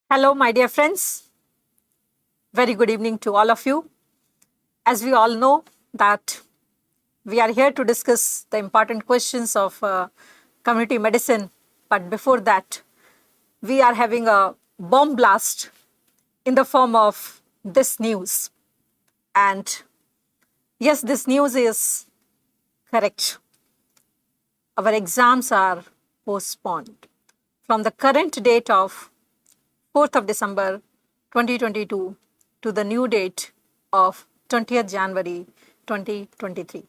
Hello, my dear friends. Very good evening to all of you. As we all know that we are here to discuss the important questions of community medicine. But before that, we are having a bomb blast in the form of this news. And yes, this news is correct. Our exams are postponed from the current date of 4th of December 2022 to the new date of 20th January 2023.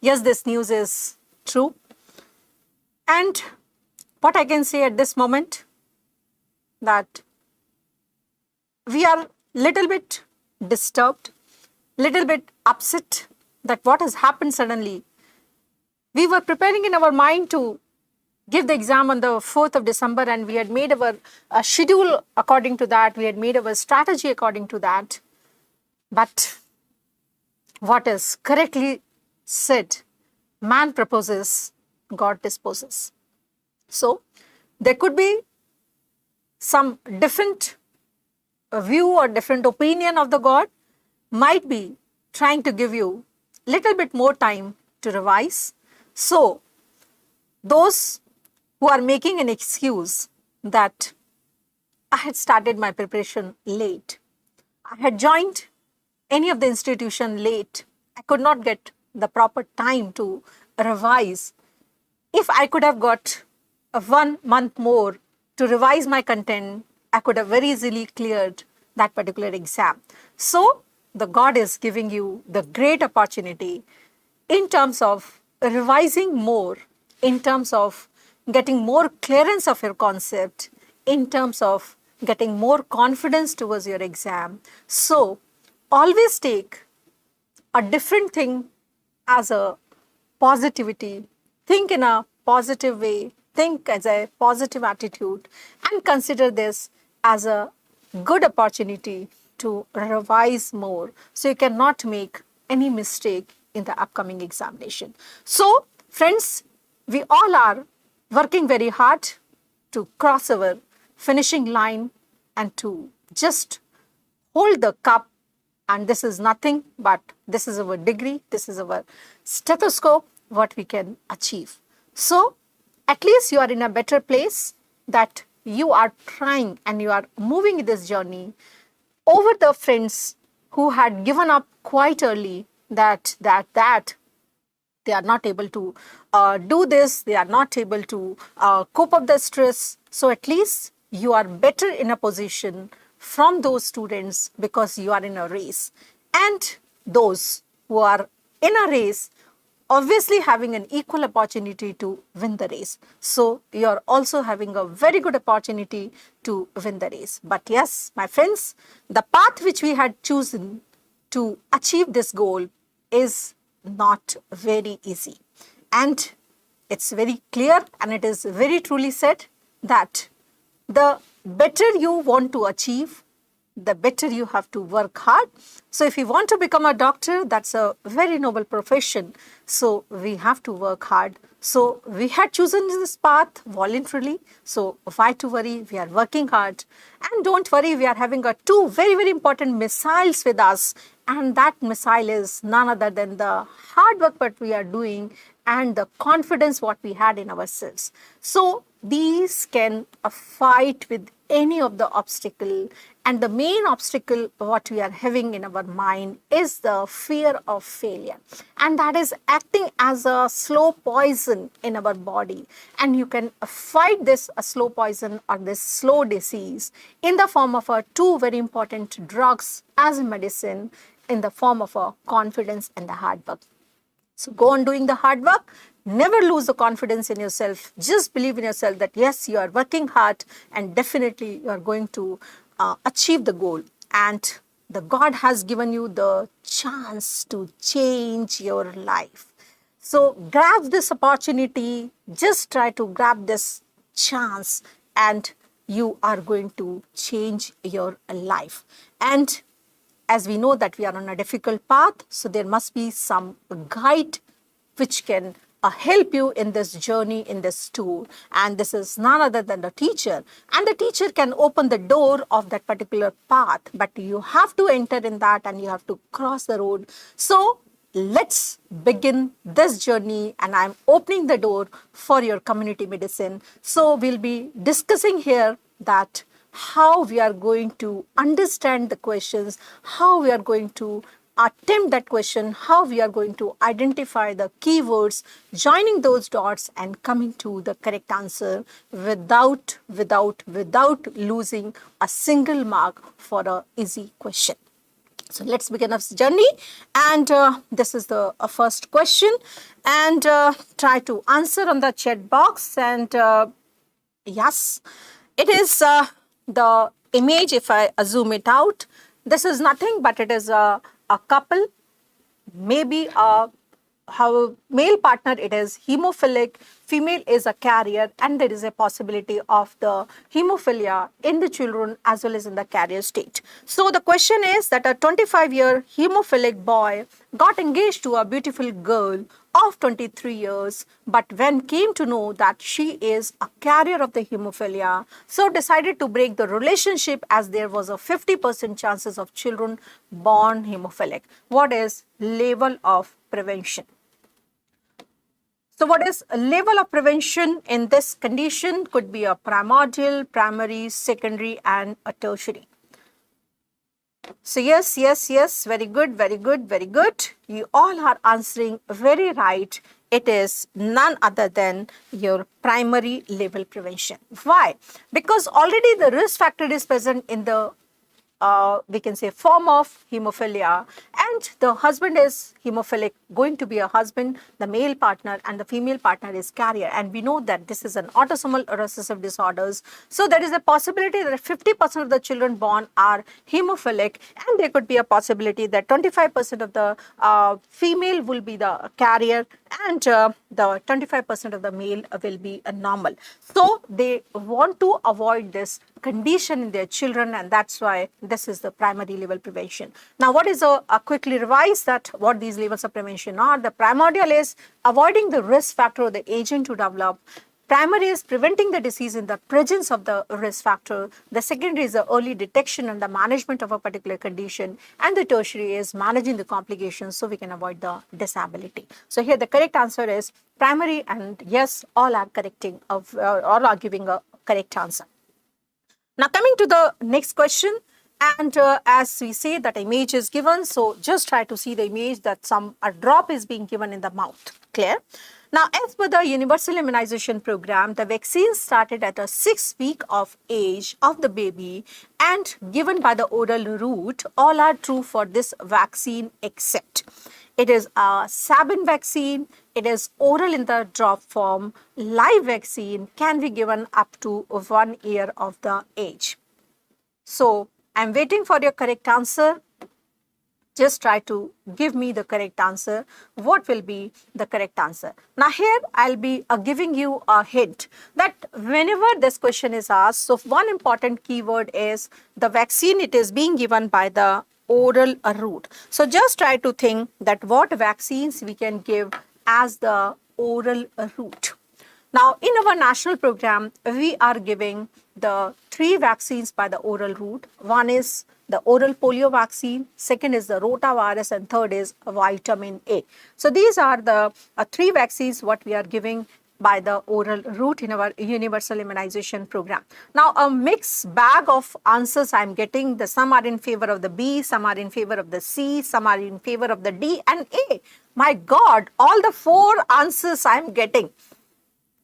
Yes, this news is true. And what I can say at this moment that we are little bit disturbed, little bit upset that what has happened suddenly. We were preparing in our mind to give the exam on the 4th of December and we had made our schedule according to that. We had made our strategy according to that. But what is correctly said, man proposes, God disposes. So there could be some different view or different opinion of the God might be trying to give you little bit more time to revise. So those who are making an excuse that I had started my preparation late, I had joined any of the institution late, I could not get the proper time to revise. If I could have got 1 month more to revise my content, I could have very easily cleared that particular exam. So the God is giving you the great opportunity in terms of revising more, in terms of getting more clearance of your concept, in terms of getting more confidence towards your exam. So always take a different thing as a positivity, think in a positive way, think as a positive attitude, and consider this as a good opportunity to revise more so you cannot make any mistake in the upcoming examination. So friends, we all are working very hard to cross our finishing line and to just hold the cup. And this is nothing but this is our degree, this is our stethoscope, what we can achieve. So at least you are in a better place that you are trying and you are moving in this journey over the friends who had given up quite early that they are not able to do this, they are not able to cope up the stress. So at least you are better in a position from those students because you are in a race. And those who are in a race obviously having an equal opportunity to win the race. So you are also having a very good opportunity to win the race. But yes, my friends, the path which we had chosen to achieve this goal is not very easy. And it's very clear and it is very truly said that the better you want to achieve, the better you have to work hard. So if you want to become a doctor, that's a very noble profession. So we have to work hard. So we had chosen this path voluntarily. So why to worry? We are working hard. And don't worry, we are having two very, very important missiles with us. And that missile is none other than the hard work that we are doing and the confidence what we had in ourselves. So these can fight with any of the obstacle, and the main obstacle what we are having in our mind is the fear of failure, and that is acting as a slow poison in our body. And you can fight this slow poison or this slow disease in the form of two very important drugs as a medicine, in the form of a confidence and the hard work. So go on doing the hard work. Never lose the confidence in yourself. Just believe in yourself that yes, you are working hard and definitely you are going to achieve the goal. And the God has given you the chance to change your life. So grab this opportunity. Just try to grab this chance and you are going to change your life. And as we know that we are on a difficult path, so there must be some guide which can help you in this journey, in this tour. And this is none other than the teacher. And the teacher can open the door of that particular path, but you have to enter in that and you have to cross the road. So let's begin this journey, and I'm opening the door for your community medicine. So we'll be discussing here that how we are going to understand the questions, how we are going to attempt that question, how we are going to identify the keywords, joining those dots and coming to the correct answer without losing a single mark for an easy question. So let's begin our journey, and this is the first question, and try to answer on the chat box. And yes, it is the image. If I zoom it out, this is nothing but it is a couple, maybe a male partner, it is hemophilic, female is a carrier, and there is a possibility of the hemophilia in the children as well as in the carrier state. So the question is that a 25-year hemophilic boy got engaged to a beautiful girl of 23 years, but when came to know that she is a carrier of the hemophilia, so decided to break the relationship as there was a 50% chances of children born hemophilic. What is level of prevention? So what is a level of prevention in this condition? Could be a primordial, primary, secondary, and a tertiary. So yes, very good. You all are answering very right. It is none other than your primary level prevention. Why? Because already the risk factor is present in the we can say form of hemophilia, and the husband is hemophilic, going to be a husband, the male partner, and the female partner is carrier, and we know that this is an autosomal recessive disorders. So there is a possibility that 50% of the children born are hemophilic, and there could be a possibility that 25% of the female will be the carrier, and the 25% of the male will be a normal. So they want to avoid this condition in their children, and that's why this is the primary level prevention. Now, what is a quickly revise that what these levels of prevention are? The primordial is avoiding the risk factor or the agent to develop. Primary is preventing the disease in the presence of the risk factor. The secondary is the early detection and the management of a particular condition. And the tertiary is managing the complications so we can avoid the disability. So here the correct answer is primary, and yes, all are correcting, all are giving a correct answer. Now coming to the next question, and as we say that image is given, so just try to see the image that a drop is being given in the mouth. Clear? Now, as per the universal immunization program, the vaccine started at a 6th week of age of the baby and given by the oral route. All are true for this vaccine except it is a Sabin vaccine, it is oral in the drop form. Live vaccine can be given up to 1 year of the age. So, I'm waiting for your correct answer. Just try to give me the correct answer. What will be the correct answer? Now here I'll be giving you a hint that whenever this question is asked, so one important keyword is the vaccine, it is being given by the oral route. So just try to think that what vaccines we can give as the oral route. Now in our national program, we are giving the 3 vaccines by the oral route. One is the oral polio vaccine, second is the rotavirus, and third is vitamin A. So these are the 3 vaccines what we are giving by the oral route in our universal immunization program. Now a mixed bag of answers I am getting. Some are in favor of the B, some are in favor of the C, some are in favor of the D and A. My God, all the 4 answers I am getting.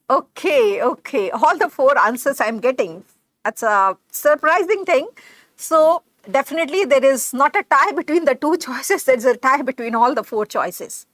Okay, all the 4 answers I am getting. That's a surprising thing. So definitely there is not a tie between the 2 choices, there is a tie between all the 4 choices.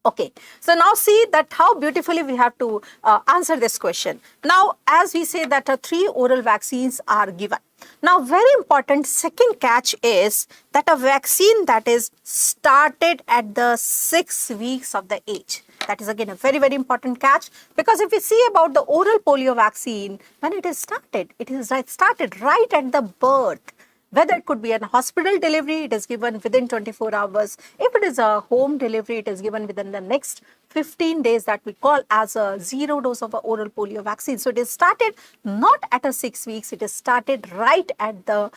Okay, so now see that how beautifully we have to answer this question. Now, as we say that 3 oral vaccines are given. Now, very important second catch is that a vaccine that is started at the 6 weeks of the age. That is again a very, very important catch, because if we see about the oral polio vaccine, when it is started right at the birth. Whether it could be a hospital delivery, it is given within 24 hours. If it is a home delivery, it is given within the next 15 days, that we call as a 0 dose of a oral polio vaccine. So it is started not at a 6 weeks, it is started right at the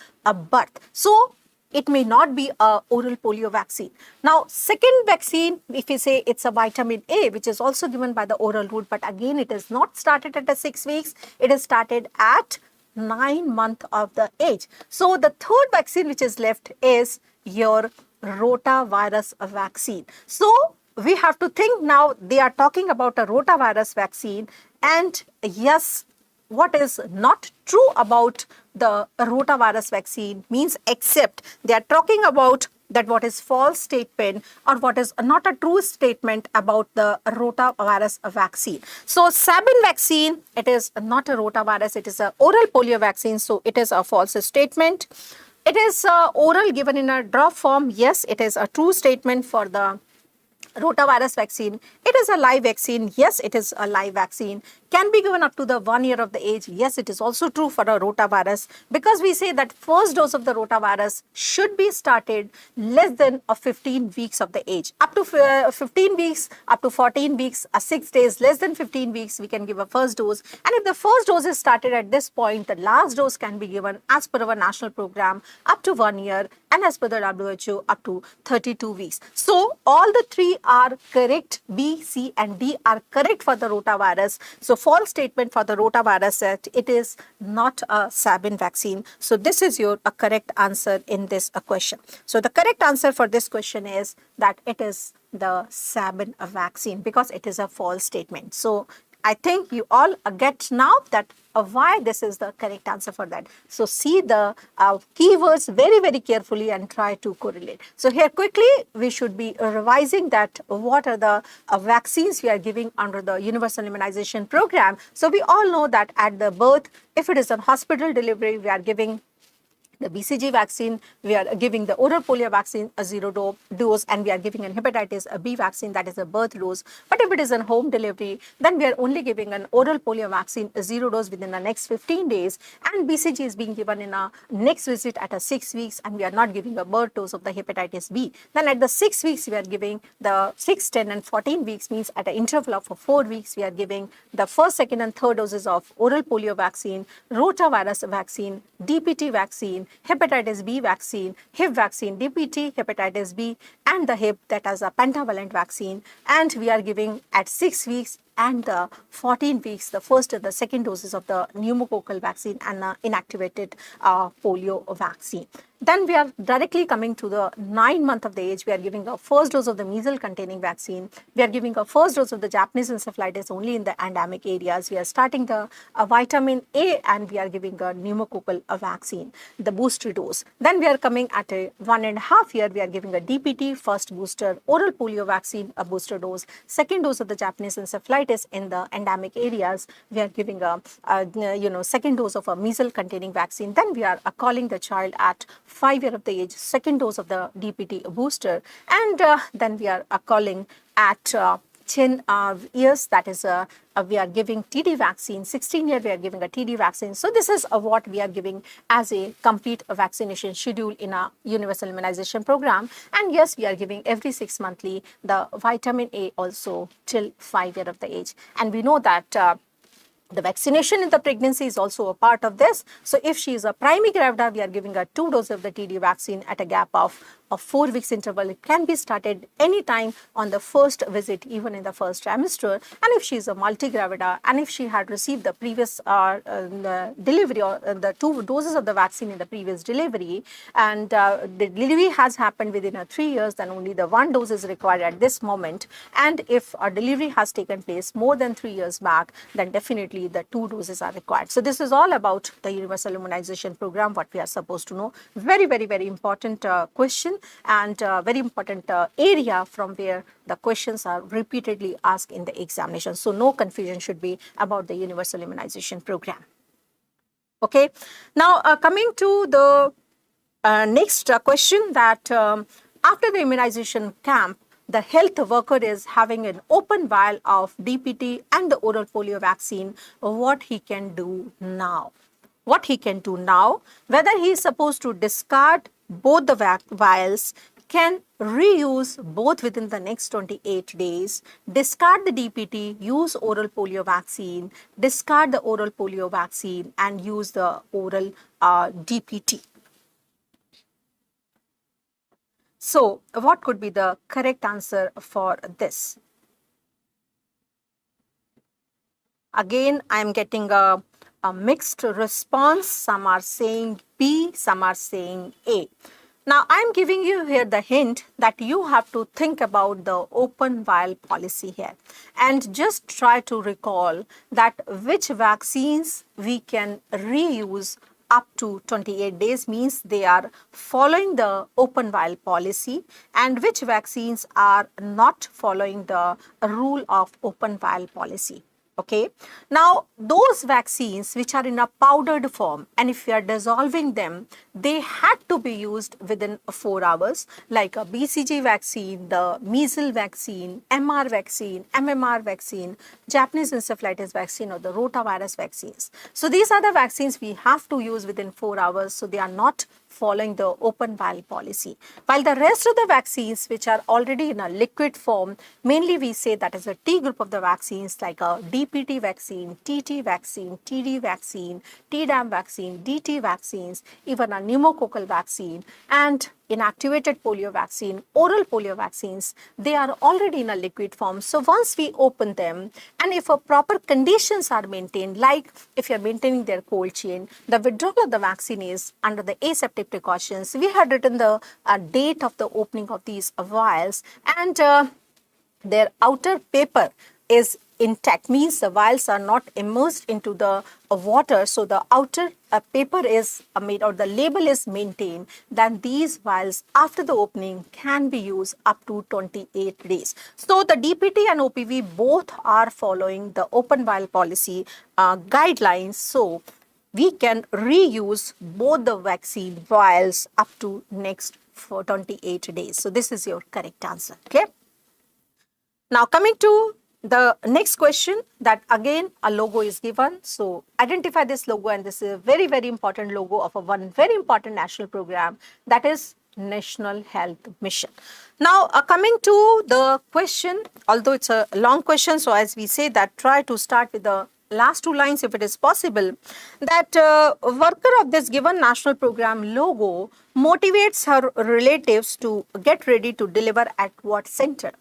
birth. So it may not be a oral polio vaccine. Now, second vaccine, if you say it's a vitamin A, which is also given by the oral route, but again, it is not started at a 6 weeks, it is started at 9 months of the age. So the third vaccine which is left is your rotavirus vaccine. So we have to think now, they are talking about a rotavirus vaccine, and yes, what is not true about the rotavirus vaccine means, except they are talking about that what is false statement or what is not a true statement about the rotavirus vaccine. So Sabin vaccine, it is not a rotavirus, it is a oral polio vaccine, so it is a false statement. It is oral, given in a drop form. Yes, it is a true statement for the rotavirus vaccine. It is a live vaccine. Yes, it is a live vaccine. Can be given up to the 1 year of the age. Yes, it is also true for a rotavirus, because we say that first dose of the rotavirus should be started less than 15 weeks of the age. Up to 15 weeks, up to 14 weeks, 6 days, less than 15 weeks, we can give a first dose. And if the first dose is started at this point, the last dose can be given as per our national program up to 1 year, and as per the WHO up to 32 weeks. So all the three are correct. B, C and D are correct for the rotavirus. So false statement for the rotavirus that it is not a Sabin vaccine. So this is your correct answer in this question. So the correct answer for this question is that it is the Sabin vaccine, because it is a false statement. So I think you all get now that why this is the correct answer for that. So see the keywords very, very carefully and try to correlate. So here quickly we should be revising that what are the vaccines we are giving under the universal immunization program. So we all know that at the birth, if it is a hospital delivery, we are giving the BCG vaccine, we are giving the oral polio vaccine a 0 dose, and we are giving an hepatitis B vaccine, that is a birth dose. But if it is a home delivery, then we are only giving an oral polio vaccine a 0 dose within the next 15 days, and BCG is being given in a next visit at a 6 weeks, and we are not giving a birth dose of the hepatitis B. Then at the 6 weeks, we are giving the 6, 10 and 14 weeks, means at an interval of 4 weeks, we are giving the first, second and third doses of oral polio vaccine, rotavirus vaccine, DPT vaccine, hepatitis B vaccine, Hib vaccine, DPT, hepatitis B, and the Hib, that is a pentavalent vaccine. And we are giving at 6 weeks and the 14 weeks the first and the second doses of the pneumococcal vaccine and inactivated polio vaccine. Then we are directly coming to the 9 month of the age. We are giving a first dose of the measles containing vaccine. We are giving a first dose of the Japanese encephalitis only in the endemic areas. We are starting the vitamin A, and we are giving a pneumococcal vaccine, the booster dose. Then we are coming at a 1.5 year. We are giving a DPT first booster, oral polio vaccine, a booster dose, second dose of the Japanese encephalitis in the endemic areas. We are giving a second dose of a measles containing vaccine. Then we are calling the child at 5 years of the age, second dose of the DPT booster, and then we are calling at 10 years, that is we are giving TD vaccine. 16 years we are giving a TD vaccine. So this is what we are giving as a complete vaccination schedule in a universal immunization program. And yes, we are giving every 6 monthly the vitamin A also till 5 years of the age. And we know that the vaccination in the pregnancy is also a part of this. So if she is a primigravida, we are giving her 2 doses of the TD vaccine at a gap of 4 weeks interval. It can be started anytime on the first visit, even in the first trimester. And if she is a multigravida, and if she had received the previous delivery or the 2 doses of the vaccine in the previous delivery, and the delivery has happened within 3 years, then only the 1 dose is required at this moment. And if a delivery has taken place more than 3 years back, then definitely the 2 doses are required. So this is all about the universal immunization program, what we are supposed to know. Very, very, very important question, and very important area from where the questions are repeatedly asked in the examination. So no confusion should be about the universal immunization program. Okay. Now coming to the next question, that after the immunization camp, the health worker is having an open vial of DPT and the oral polio vaccine, what he can do now. what he can do now, whether he is supposed to discard both the vials, can reuse both within the next 28 days, discard the DPT, use oral polio vaccine, discard the oral polio vaccine and use the oral DPT. So, what could be the correct answer for this? Again, I am getting a mixed response. Some are saying B, some are saying A. Now, I am giving you here the hint that you have to think about the open vial policy here and just try to recall that which vaccines we can reuse up to 28 days, means they are following the open vial policy, and which vaccines are not following the rule of open vial policy. Okay. Now, those vaccines which are in a powdered form, and if we are dissolving them, they had to be used within 4 hours, like a BCG vaccine, the measles vaccine, MR vaccine, MMR vaccine, Japanese encephalitis vaccine, or the rotavirus vaccines. So, these are the vaccines we have to use within 4 hours. So, they are not following the open vial policy. While the rest of the vaccines which are already in a liquid form, mainly we say that is a T group of the vaccines, like a DPT vaccine, TT vaccine, TD vaccine, Tdam vaccine, DT vaccines, even a pneumococcal vaccine and inactivated polio vaccine, oral polio vaccines, they are already in a liquid form. So once we open them, and if a proper conditions are maintained, like if you are maintaining their cold chain, the withdrawal of the vaccine is under the aseptic precautions. We had written the date of the opening of these vials, and their outer paper is intact, means the vials are not immersed into the water, so the outer paper is made, or the label is maintained, then these vials after the opening can be used up to 28 days. So the DPT and OPV both are following the open vial policy guidelines, so we can reuse both the vaccine vials up to next for 28 days. So this is your correct answer. Okay. Now coming to the next question, that again a logo is given. So identify this logo, and this is a very, very important logo of one very important national program, that is National Health Mission. Now coming to the question, although it's a long question, so as we say that try to start with the last 2 lines if it is possible, that worker of this given national program logo motivates her relatives to get ready to deliver at what center.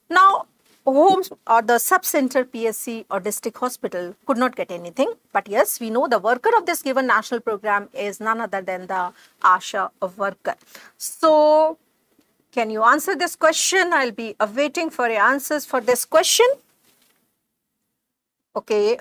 Now, homes or the sub-center PSC or district hospital could not get anything. But yes, we know the worker of this given national program is none other than the ASHA worker. So, can you answer this question? I'll be awaiting for your answers for this question. Okay,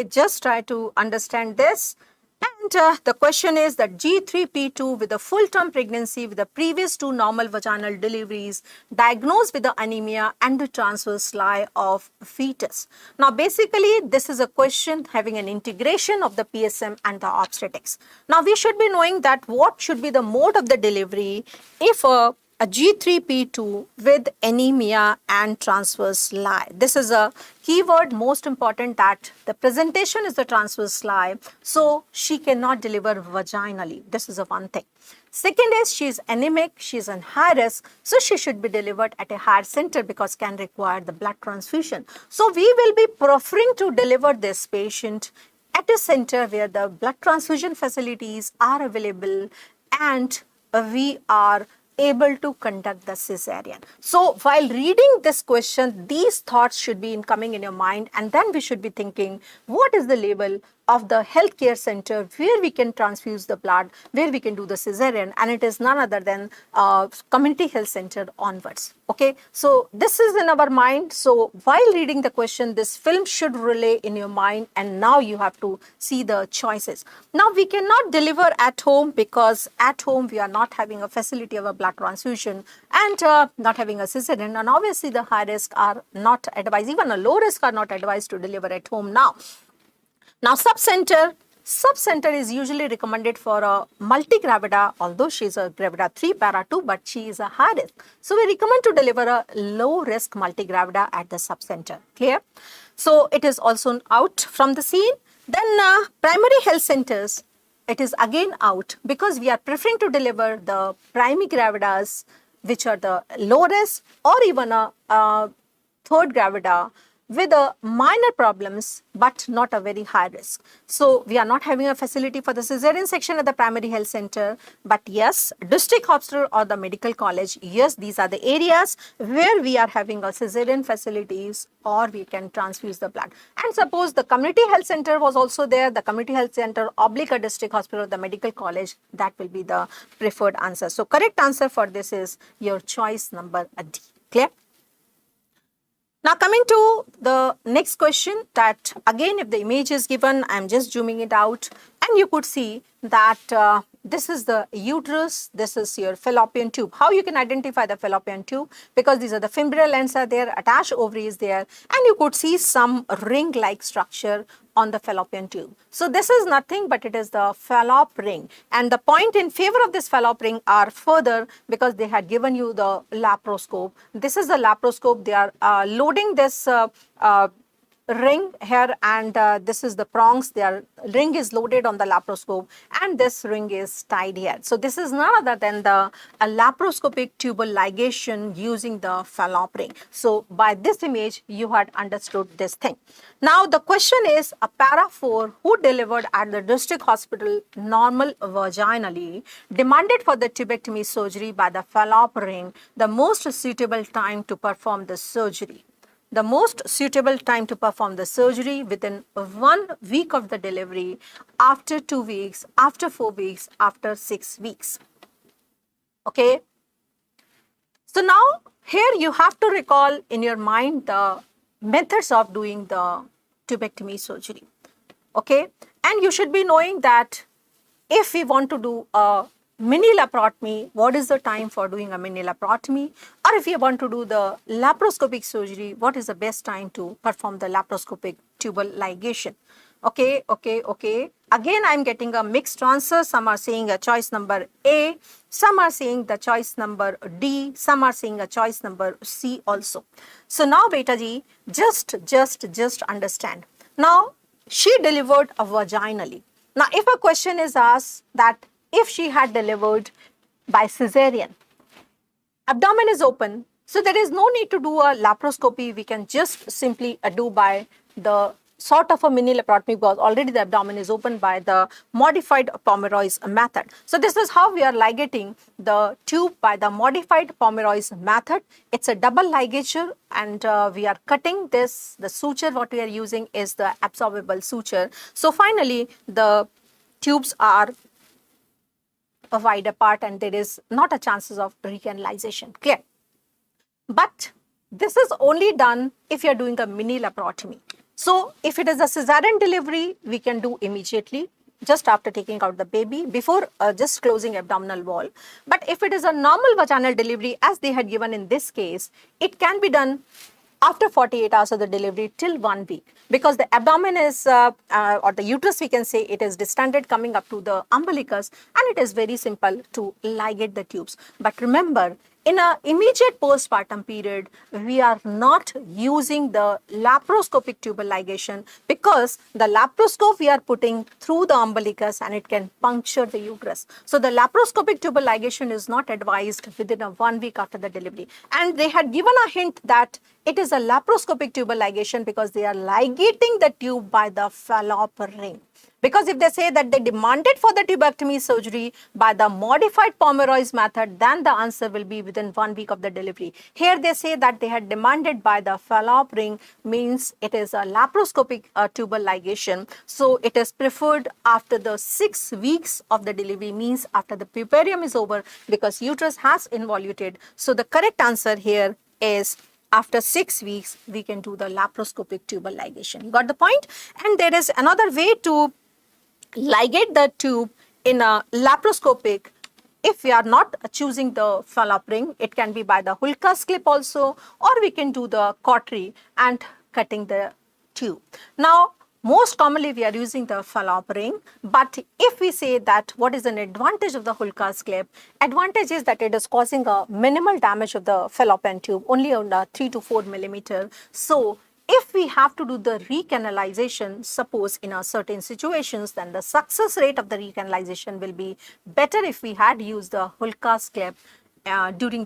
just try to understand this. And the question is that G3P2 with a full-term pregnancy with the previous 2 normal vaginal deliveries diagnosed with the anemia and the transverse sly of fetus. Now basically this is a question having an integration of the PSM and the obstetrics. Now we should be knowing that what should be the mode of the delivery if a G3P2 with anemia and transverse sly. This is a keyword most important, that the presentation is the transverse sly, so she cannot deliver vaginally. This is a one thing. Second is she is anemic, she is in high risk, so she should be delivered at a higher center because can require the blood transfusion. So we will be preferring to deliver this patient at a center where the blood transfusion facilities are available and we are able to conduct the cesarean. So while reading this question, these thoughts should be coming in your mind, and then we should be thinking, what is the label of the healthcare center where we can transfuse the blood, where we can do the cesarean, and it is none other than community health center onwards. Okay, so this is in our mind. So while reading the question, this film should relay in your mind, and now you have to see the choices. Now we cannot deliver at home because at home we are not having a facility of a blood transfusion and not having a cesarean, and obviously the high risk are not advised, even a low risk are not advised to deliver at home now. Now sub-center is usually recommended for a multi-gravida, although she is a gravida 3 para 2, but she is a high risk. So we recommend to deliver a low risk multi-gravida at the sub-center. Clear? So it is also out from the scene. Then primary health centers, it is again out because we are preferring to deliver the primary gravidas, which are the low risk, or even a third gravida with minor problems but not a very high risk. So we are not having a facility for the cesarean section at the primary health center, but yes, district hospital or the medical college, yes, these are the areas where we are having a cesarean facilities or we can transfuse the blood. And suppose the community health center was also there, the community health center oblique a district hospital or the medical college, that will be the preferred answer. So correct answer for this is your choice number D. Clear? Now coming to the next question, that again if the image is given, I am just zooming it out and you could see that this is the uterus, this is your fallopian tube. How you can identify the fallopian tube? Because these are the fimbrial ends are there, attached ovary is there, and you could see some ring-like structure on the fallopian tube. So this is nothing but it is the fallop ring, and the point in favor of this fallop ring are further because they had given you the laparoscope. This is the laparoscope. They are loading this ring here, and this is the prongs. Their ring is loaded on the laparoscope and this ring is tied here. So this is none other than the laparoscopic tubal ligation using the fallop ring. So by this image you had understood this thing. Now the question is, a para 4 who delivered at the district hospital normal vaginally demanded for the tubectomy surgery by the fallop ring the most suitable time to perform the surgery. The most suitable time to perform the surgery within 1 week of the delivery, after 2 weeks, after 4 weeks, after 6 weeks. Okay. So now here you have to recall in your mind the methods of doing the tubectomy surgery. Okay. And you should be knowing that if we want to do a mini laparotomy, what is the time for doing a mini laparotomy? Or if you want to do the laparoscopic surgery, what is the best time to perform the laparoscopic tubal ligation? Okay. Again, I'm getting a mixed answer. Some are saying a choice number A, some are saying the choice number D, some are saying a choice number C also. So now, beta ji, just understand. Now, she delivered vaginally. Now, if a question is asked that if she had delivered by cesarean, abdomen is open, so there is no need to do a laparoscopy. We can just simply do by the sort of a mini laparotomy because already the abdomen is open by the modified Pomeroy's method. So this is how we are ligating the tube by the modified Pomeroy's method. It's a double ligature, and we are cutting this. The suture what we are using is the absorbable suture. So finally the tubes are wide apart and there is not a chances of recanalization. Clear? But this is only done if you are doing a mini laparotomy. So if it is a cesarean delivery, we can do immediately just after taking out the baby, before just closing abdominal wall. But if it is a normal vaginal delivery, as they had given in this case, it can be done after 48 hours of the delivery till 1 week, because the abdomen is or the uterus, we can say, it is distended coming up to the umbilicus, and it is very simple to ligate the tubes. But remember, in an immediate postpartum period, we are not using the laparoscopic tubal ligation because the laparoscope we are putting through the umbilicus and it can puncture the uterus. So the laparoscopic tubal ligation is not advised within a 1 week after the delivery. And they had given a hint that it is a laparoscopic tubal ligation because they are ligating the tube by the fallop ring. Because if they say that they demanded for the tubectomy surgery by the modified Pomeroy's method, then the answer will be within 1 week of the delivery. Here they say that they had demanded by the fallop ring, means it is a laparoscopic tubal ligation. So it is preferred after the 6 weeks of the delivery, means after the puerperium is over, because uterus has involuted. So the correct answer here is after 6 weeks, we can do the laparoscopic tubal ligation. You got the point? And there is another way to ligate the tube in a laparoscopic. If we are not choosing the fallop ring, it can be by the Hulka's clip also, or we can do the cautery and cutting the tube. Now, most commonly we are using the fallop ring, but if we say that what is an advantage of the Hulka's clip, advantage is that it is causing a minimal damage of the fallopian tube, only on 3 to 4 millimeter. So if we have to do the recanalization, suppose in a certain situations, then the success rate of the recanalization will be better if we had used the Hulka's clip during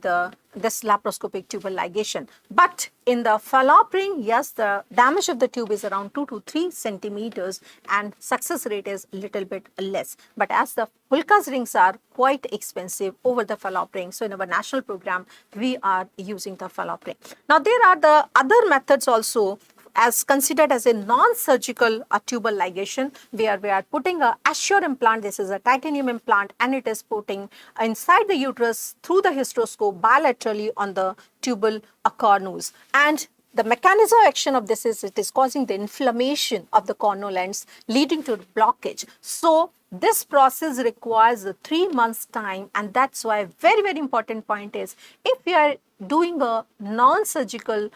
this laparoscopic tubal ligation. But in the fallopian ring, yes, the damage of the tube is around 2 to 3 centimeters and success rate is little bit less. But as the Hulka's rings are quite expensive over the fallopian ring, so in our national program, we are using the fallopian ring. Now, there are the other methods also as considered as a non-surgical tubal ligation, where we are putting a Assure implant. This is a titanium implant, and it is putting inside the uterus through the hysteroscope bilaterally on the tubal cornus. And the mechanism of action of this is it is causing the inflammation of the cornal ends, leading to blockage. So this process requires 3 months time, and that's why very, very important point is if we are doing a non-surgical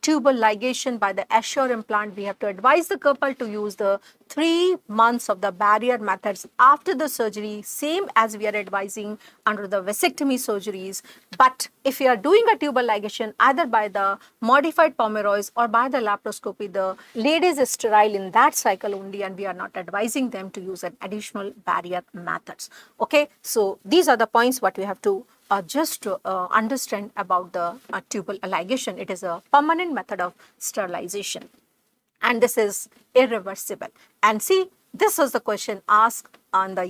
tubal ligation by the Assure implant, we have to advise the couple to use the 3 months of the barrier methods after the surgery, same as we are advising under the vasectomy surgeries. But if you are doing a tubal ligation either by the modified Pomeroy's or by the laparoscopy, the ladies is sterile in that cycle only, and we are not advising them to use an additional barrier methods. Okay, so these are the points what we have to just to understand about the tubal ligation. It is a permanent method of sterilization, and this is irreversible. And see, this was the question asked on the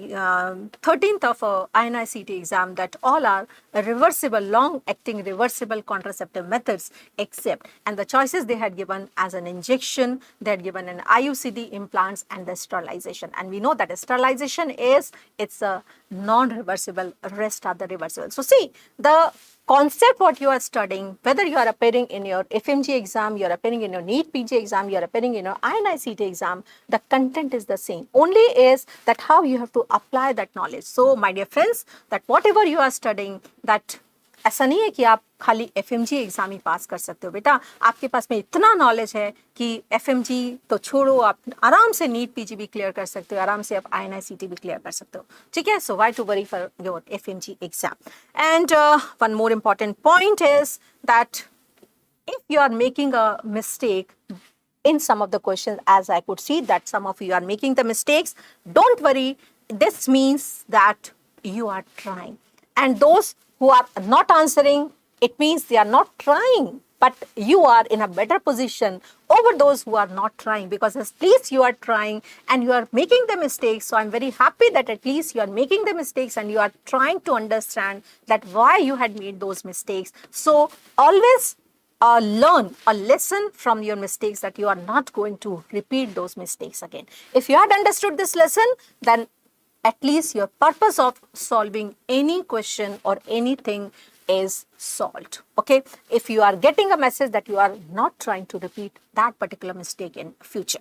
13th of IMCI exam, that all are reversible, long-acting reversible contraceptive methods except, and the choices they had given as an injection, they had given an IUCD implants, and the sterilization. And we know that sterilization is, it's a non-reversible, rest are the reversible. So see, the concept what you are studying, whether you are appearing in your FMGE exam, you are appearing in your NEET PG exam, you are appearing in your IMCI exam, the content is the same. Only is that how you have to apply that knowledge. So my dear friends, that whatever you are studying, that ऐसा नहीं है कि आप खाली FMG exam ही पास कर सकते हो। बेटा आपके पास में इतना नॉलेज है कि FMG तो छोड़ो, आप आराम से नीट पीजी भी क्लियर कर सकते हो, आराम से आप INICT भी क्लियर कर सकते हो, ठीक है। So why to worry for your FMG exam. And one more important point is that if you are making a mistake in some of the questions, as I could see that some of you are making the mistakes, don't worry, this means that you are trying. And those who are not answering, it means they are not trying, but you are in a better position over those who are not trying, because at least you are trying and you are making the mistakes. So I'm very happy that at least you are making the mistakes and you are trying to understand that why you had made those mistakes. So always learn a lesson from your mistakes, that you are not going to repeat those mistakes again. If you had understood this lesson, then at least your purpose of solving any question or anything is solved. Okay, if you are getting a message that you are not trying to repeat that particular mistake in future.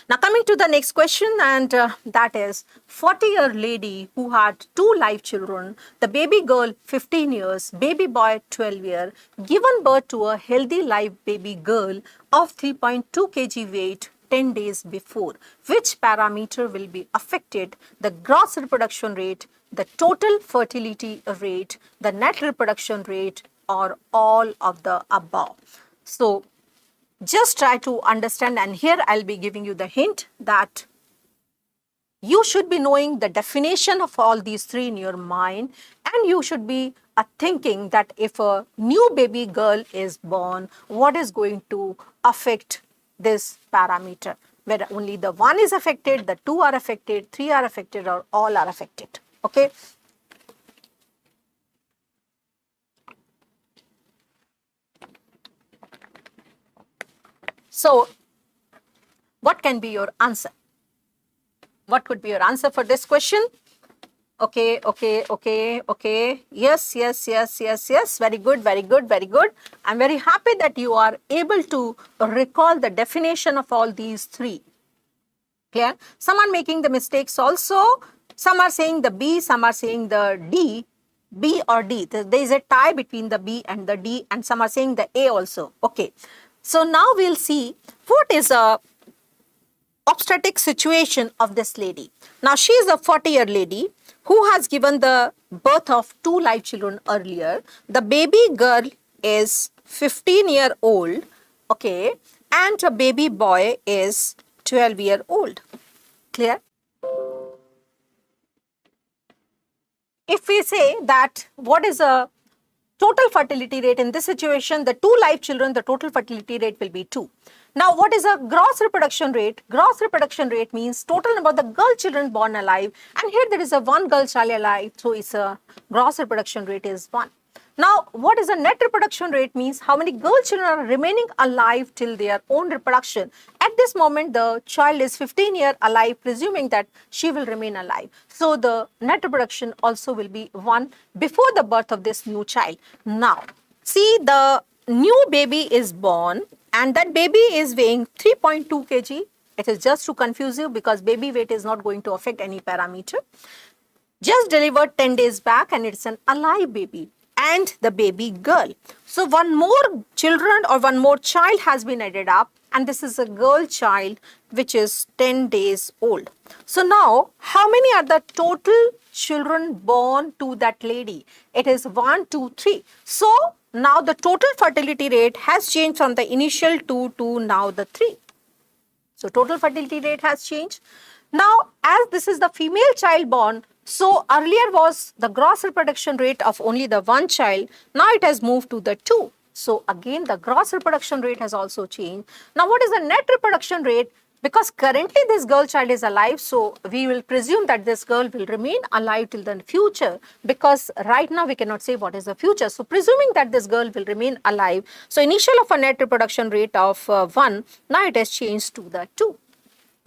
Now coming to the next question, and that is 40-year lady who had 2 live children, the baby girl 15 years, baby boy 12 years, given birth to a healthy live baby girl of 3.2 kg weight 10 days before. Which parameter will be affected? The gross reproduction rate, the total fertility rate, the net reproduction rate, or all of the above. So just try to understand, and here I'll be giving you the hint that you should be knowing the definition of all these 3 in your mind, and you should be thinking that if a new baby girl is born, what is going to affect this parameter, where only the 1 is affected, the 2 are affected, 3 are affected, or all are affected. Okay. So what can be your answer? What could be your answer for this question? Okay. Yes. Very good. I'm very happy that you are able to recall the definition of all these 3. Clear? Some are making the mistakes also. Some are saying the B, some are saying the D, B or D. There is a tie between the B and the D, and some are saying the A also. Okay. So now we'll see what is a obstetric situation of this lady. Now she is a 40-year lady who has given the birth of 2 live children earlier. The baby girl is 15-year-old okay, and a baby boy is 12-year-old. Clear? If we say that what is a total fertility rate in this situation, the 2 live children, the total fertility rate will be 2. Now, what is a gross reproduction rate? Gross reproduction rate means total number of the girl children born alive, and here there is a 1 girl child alive, so it's a gross reproduction rate is 1. Now, what is the net reproduction rate means how many girl children are remaining alive till their own reproduction. At this moment, the child is 15 years alive, presuming that she will remain alive. So, the net reproduction also will be 1 before the birth of this new child. Now, see, the new baby is born and that baby is weighing 3.2 kg. It is just to confuse you because baby weight is not going to affect any parameter. Just delivered 10 days back and it's an alive baby and the baby girl. So one more children or one more child has been added up, and this is a girl child which is 10 days old. So now how many are the total children born to that lady? It is 1, 2, 3. So now the total fertility rate has changed from the initial 2 to now the 3. So total fertility rate has changed. Now, as this is the female child born, so earlier was the gross reproduction rate of only the 1 child. Now it has moved to the 2. So again, the gross reproduction rate has also changed. Now, what is the net reproduction rate? Because currently this girl child is alive, so we will presume that this girl will remain alive till the future, because right now we cannot say what is the future. So presuming that this girl will remain alive, so initial of a net reproduction rate of 1, now it has changed to the 2.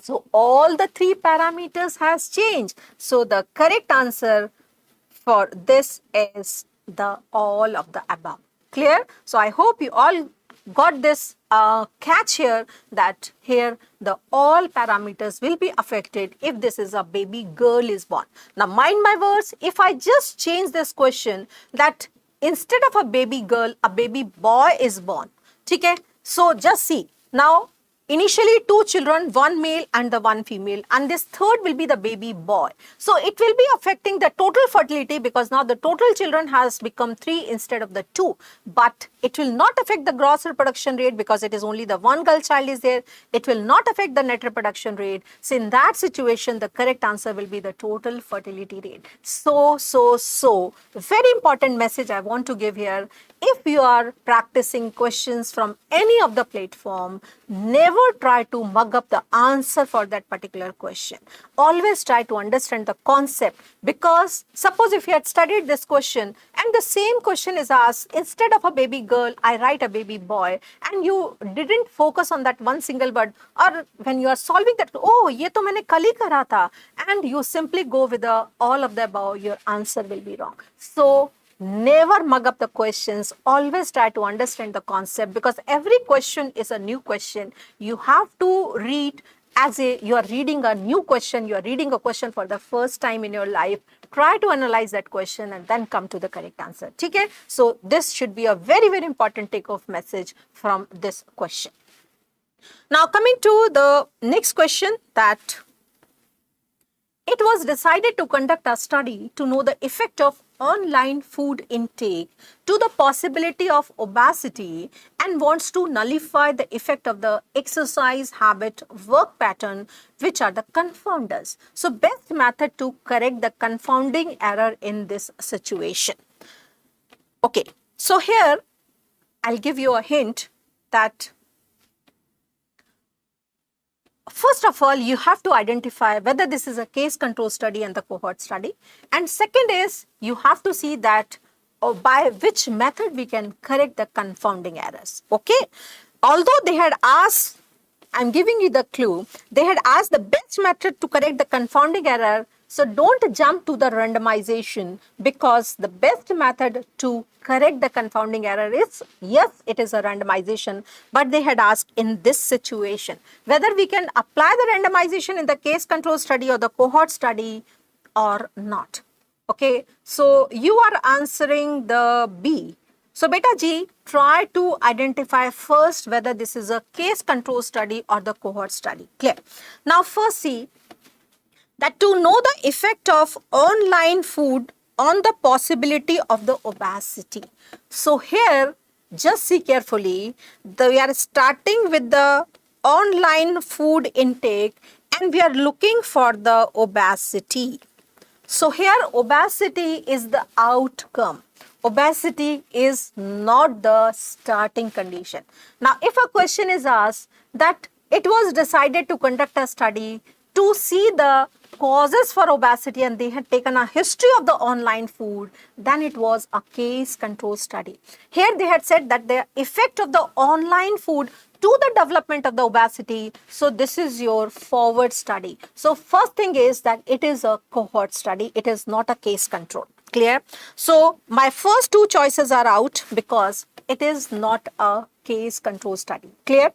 So all the 3 parameters has changed. So the correct answer for this is the all of the above. Clear? So I hope you all got this catch here, that here the all parameters will be affected if this is a baby girl is born. Now mind my words, if I just change this question that instead of a baby girl, a baby boy is born. Okay? So just see, now initially 2 children, 1 male and the 1 female, and this third will be the baby boy. So it will be affecting the total fertility because now the total children has become 3 instead of the 2. But it will not affect the gross reproduction rate because it is only the 1 girl child is there. It will not affect the net reproduction rate. So in that situation, the correct answer will be the total fertility rate. So very important message I want to give here. If you are practicing questions from any of the platform, never try to mug up the answer for that particular question. Always try to understand the concept, because suppose if you had studied this question and the same question is asked, instead of a baby girl, I write a baby boy, and you didn't focus on that one single word, or when you are solving that, oh, ye to maine kal hi kara tha, and you simply go with the all of the above, your answer will be wrong. So never mug up the questions. Always try to understand the concept, because every question is a new question. You have to read as you are reading a new question. You are reading a question for the first time in your life. Try to analyze that question and then come to the correct answer. Okay? So this should be a very, very important take-off message from this question. Now coming to the next question, that it was decided to conduct a study to know the effect of online food intake to the possibility of obesity, and wants to nullify the effect of the exercise habit work pattern, which are the confounders. So best method to correct the confounding error in this situation. Okay, so here I'll give you a hint that first of all, you have to identify whether this is a case control study and the cohort study. And second is, you have to see that by which method we can correct the confounding errors. Okay. Although they had asked, I'm giving you the clue, they had asked the best method to correct the confounding error. So don't jump to the randomization, because the best method to correct the confounding error is, yes, it is a randomization, but they had asked in this situation whether we can apply the randomization in the case control study or the cohort study or not. Okay, so you are answering the B. So beta G, try to identify first whether this is a case control study or the cohort study. Clear? Now first see that to know the effect of online food on the possibility of the obesity. So here just see carefully. We are starting with the online food intake and we are looking for the obesity. So here obesity is the outcome. Obesity is not the starting condition. Now if a question is asked that it was decided to conduct a study to see the causes for obesity and they had taken a history of the online food, then it was a case control study. Here they had said that the effect of the online food to the development of the obesity. So this is your forward study. So first thing is that it is a cohort study. It is not a case control. Clear? So my first two choices are out because it is not a case control study. Clear?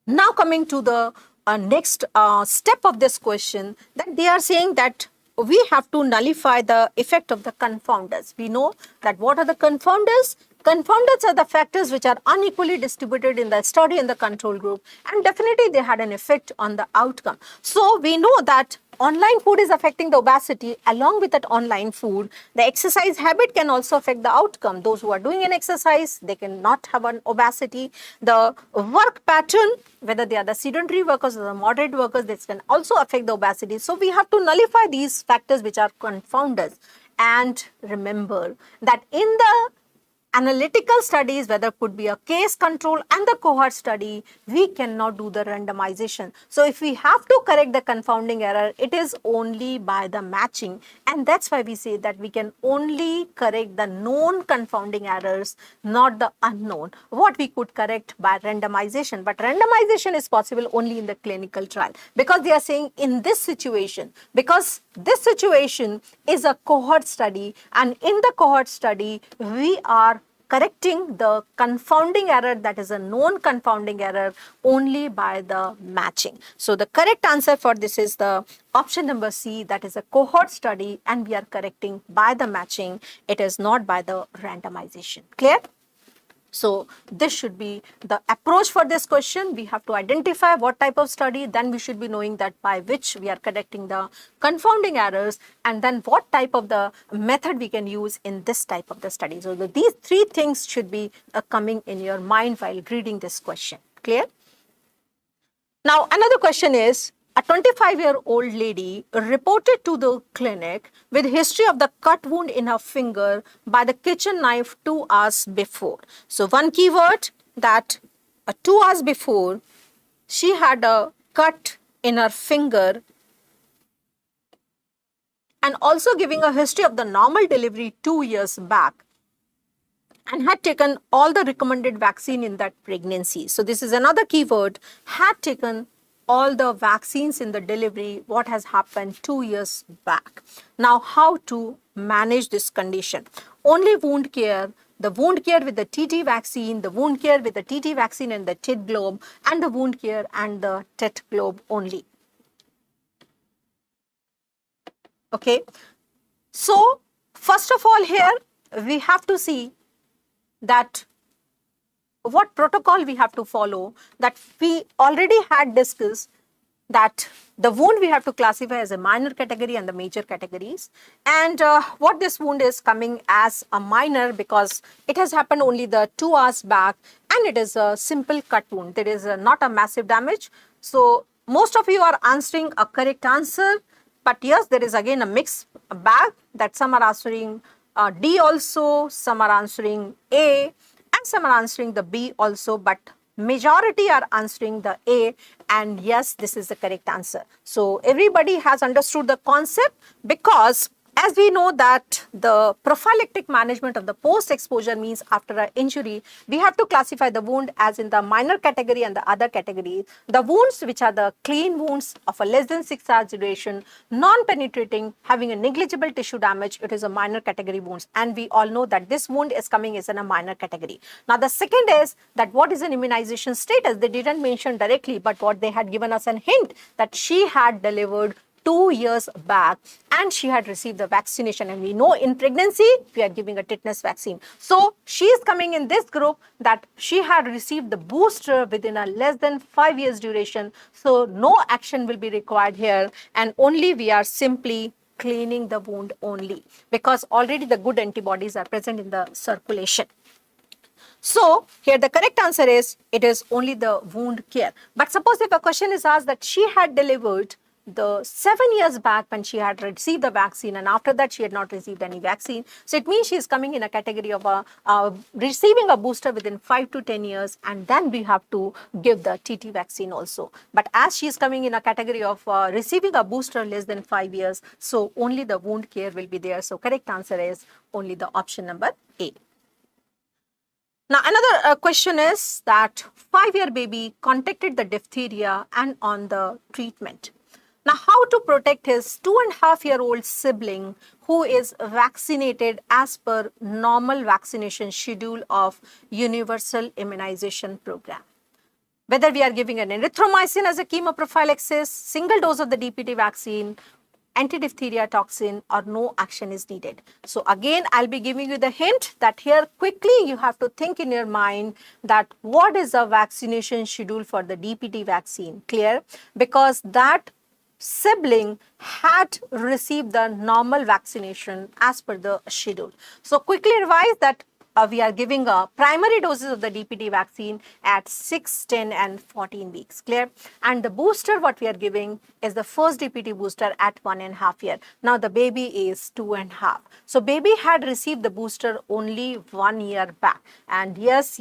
Now coming to the next step of this question, that they are saying that we have to nullify the effect of the confounders. We know that what are the confounders? Confounders are the factors which are unequally distributed in the study and the control group, and definitely they had an effect on the outcome. So we know that online food is affecting the obesity. Along with that online food, the exercise habit can also affect the outcome. Those who are doing an exercise, they cannot have an obesity. The work pattern, whether they are the sedentary workers or the moderate workers, this can also affect the obesity. So we have to nullify these factors which are confounders. And remember that in the analytical studies, whether it could be a case control and the cohort study, we cannot do the randomization. So if we have to correct the confounding error, it is only by the matching. And that's why we say that we can only correct the known confounding errors, not the unknown, what we could correct by randomization. But randomization is possible only in the clinical trial, because they are saying in this situation, because this situation is a cohort study, and in the cohort study, we are correcting the confounding error, that is a known confounding error, only by the matching. So the correct answer for this is the option number C, that is a cohort study, and we are correcting by the matching. It is not by the randomization. Clear? So this should be the approach for this question. We have to identify what type of study, then we should be knowing that by which we are correcting the confounding errors, and then what type of the method we can use in this type of the study. So these three things should be coming in your mind while reading this question. Clear? Now another question is, a 25-year-old lady reported to the clinic with history of the cut wound in her finger by the kitchen knife 2 hours before. So one keyword, that 2 hours before she had a cut in her finger, and also giving a history of the normal delivery 2 years back, and had taken all the recommended vaccine in that pregnancy. So this is another keyword, had taken all the vaccines in the delivery, what has happened 2 years back. Now, how to manage this condition? Only wound care, the wound care with the TT vaccine, the wound care with the TT vaccine and the TIT globe, and the wound care and the TET globe only. Okay. So, first of all here, we have to see that what protocol we have to follow, that we already had discussed, that the wound we have to classify as a minor category and the major categories, and what this wound is coming as a minor because it has happened only the 2 hours back, and it is a simple cut wound. There is not a massive damage. So most of you are answering a correct answer, but yes, there is again a mixed bag, that some are answering D also, some are answering A, and some are answering the B also, but majority are answering the A, and yes, this is the correct answer. So everybody has understood the concept, because as we know that the prophylactic management of the post-exposure means after an injury, we have to classify the wound as in the minor category and the other category. The wounds which are the clean wounds of a less than 6 hours duration, non-penetrating, having a negligible tissue damage, it is a minor category wounds. And we all know that this wound is coming as in a minor category. Now the second is that what is an immunization status? They didn't mention directly, but what they had given us a hint, that she had delivered 2 years back and she had received the vaccination, and we know in pregnancy we are giving a tetanus vaccine. So she is coming in this group that she had received the booster within a less than 5 years duration. So no action will be required here, and only we are simply cleaning the wound only, because already the good antibodies are present in the circulation. So here the correct answer is, it is only the wound care. But suppose if a question is asked that she had delivered the 7 years back when she had received the vaccine, and after that she had not received any vaccine. So it means she is coming in a category of receiving a booster within 5 to 10 years, and then we have to give the TT vaccine also. But as she is coming in a category of receiving a booster less than 5 years, so only the wound care will be there. So correct answer is only the option number A. Now, another question is that 5-year baby contracted the diphtheria and on the treatment. Now, how to protect his 2.5-year-old sibling who is vaccinated as per normal vaccination schedule of universal immunization program? Whether we are giving an erythromycin as a chemoprophylaxis, single dose of the DPT vaccine, anti-diphtheria toxin, or no action is needed. So again, I'll be giving you the hint that here quickly you have to think in your mind that what is the vaccination schedule for the DPT vaccine, clear? Because that sibling had received the normal vaccination as per the schedule. So quickly revise that we are giving a primary doses of the DPT vaccine at 6, 10 and 14 weeks, clear? And the booster what we are giving is the first DPT booster at 1.5 years. Now the baby is 2.5. So baby had received the booster only 1 year back. And yes,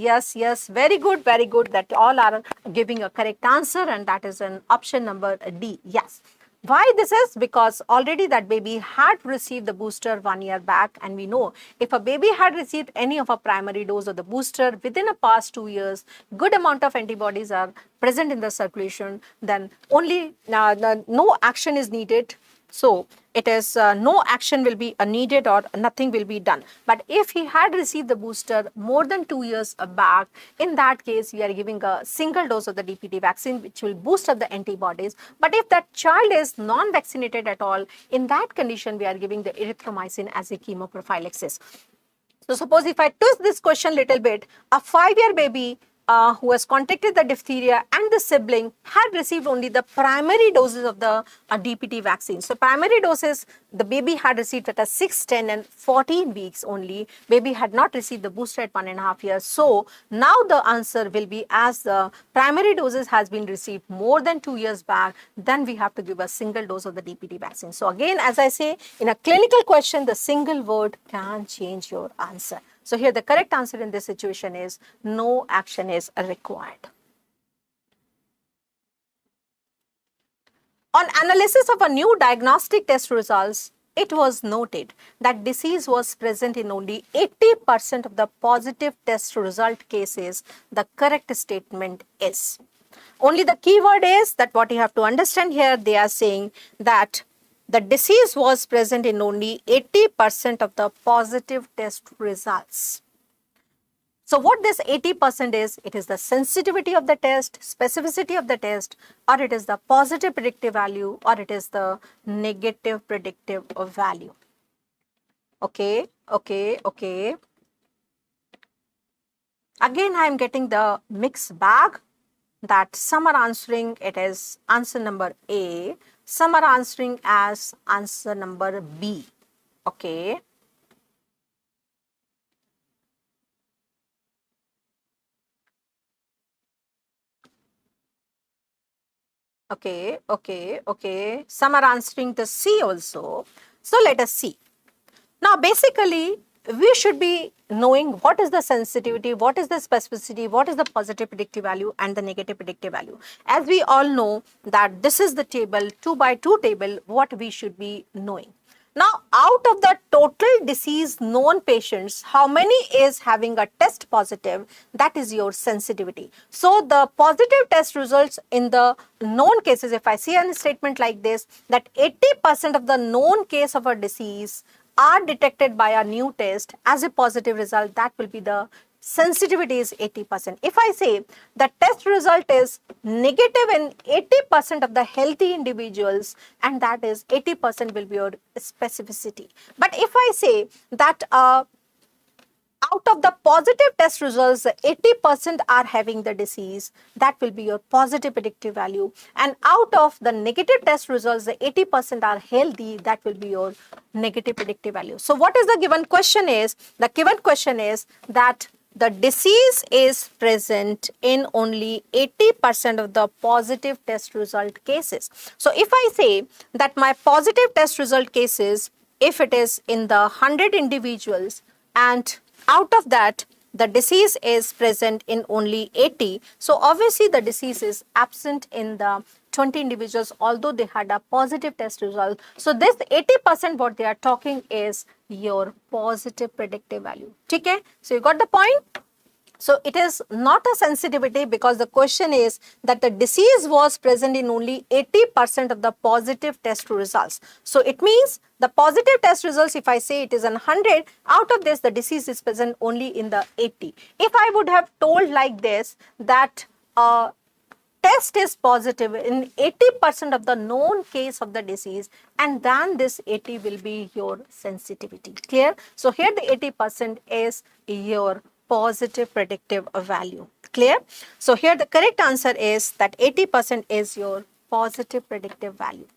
very good that all are giving a correct answer, and that is an option number D, yes. Why this is? Because already that baby had received the booster 1 year back, and we know if a baby had received any of a primary dose of the booster within a past 2 years, good amount of antibodies are present in the circulation, then only no action is needed. So it is no action will be needed or nothing will be done. But if he had received the booster more than 2 years back, in that case we are giving a single dose of the DPT vaccine which will boost up the antibodies. But if that child is non-vaccinated at all, in that condition we are giving the erythromycin as a chemoprophylaxis. So suppose if I twist this question little bit, a 5-year baby who has contracted the diphtheria and the sibling had received only the primary doses of the DPT vaccine. So primary doses the baby had received at a 6, 10 and 14 weeks only. Baby had not received the booster at 1.5 years. So now the answer will be, as the primary doses has been received more than 2 years back, then we have to give a single dose of the DPT vaccine. So again, as I say, in a clinical question, the single word can change your answer. So here the correct answer in this situation is no action is required. On analysis of a new diagnostic test results, it was noted that disease was present in only 80% of the positive test result cases. The correct statement is. Only the keyword is that what you have to understand here, they are saying that the disease was present in only 80% of the positive test results. So what this 80% is, it is the sensitivity of the test, specificity of the test, or it is the positive predictive value, or it is the negative predictive value. Okay. Again, I am getting the mixed bag, that some are answering it is answer number A, some are answering as answer number B. Okay. Okay. Some are answering the C also. So let us see. Now basically, we should be knowing what is the sensitivity, what is the specificity, what is the positive predictive value and the negative predictive value. As we all know that this is the table, 2 by 2 table, what we should be knowing. Now, out of the total disease known patients, how many is having a test positive? That is your sensitivity. So, the positive test results in the known cases, if I see a statement like this, that 80% of the known case of a disease are detected by a new test as a positive result, that will be the sensitivity is 80%. If I say the test result is negative in 80% of the healthy individuals, and that is 80% will be your specificity. But if I say that out of the positive test results, 80% are having the disease, that will be your positive predictive value. And out of the negative test results, the 80% are healthy, that will be your negative predictive value. So what is the given question is? The given question is that the disease is present in only 80% of the positive test result cases. So if I say that my positive test result cases, if it is in the 100 individuals and out of that the disease is present in only 80, so obviously the disease is absent in the 20 individuals although they had a positive test result. So this 80% what they are talking is your positive predictive value. Okay, so you got the point? So it is not a sensitivity because the question is that the disease was present in only 80% of the positive test results. So it means the positive test results, if I say it is 100, out of this the disease is present only in the 80. If I would have told like this that test is positive in 80% of the known case of the disease, and then this 80 will be your sensitivity. Clear? So here the 80% is your positive predictive value. Clear? So here the correct answer is that 80% is your positive predictive value.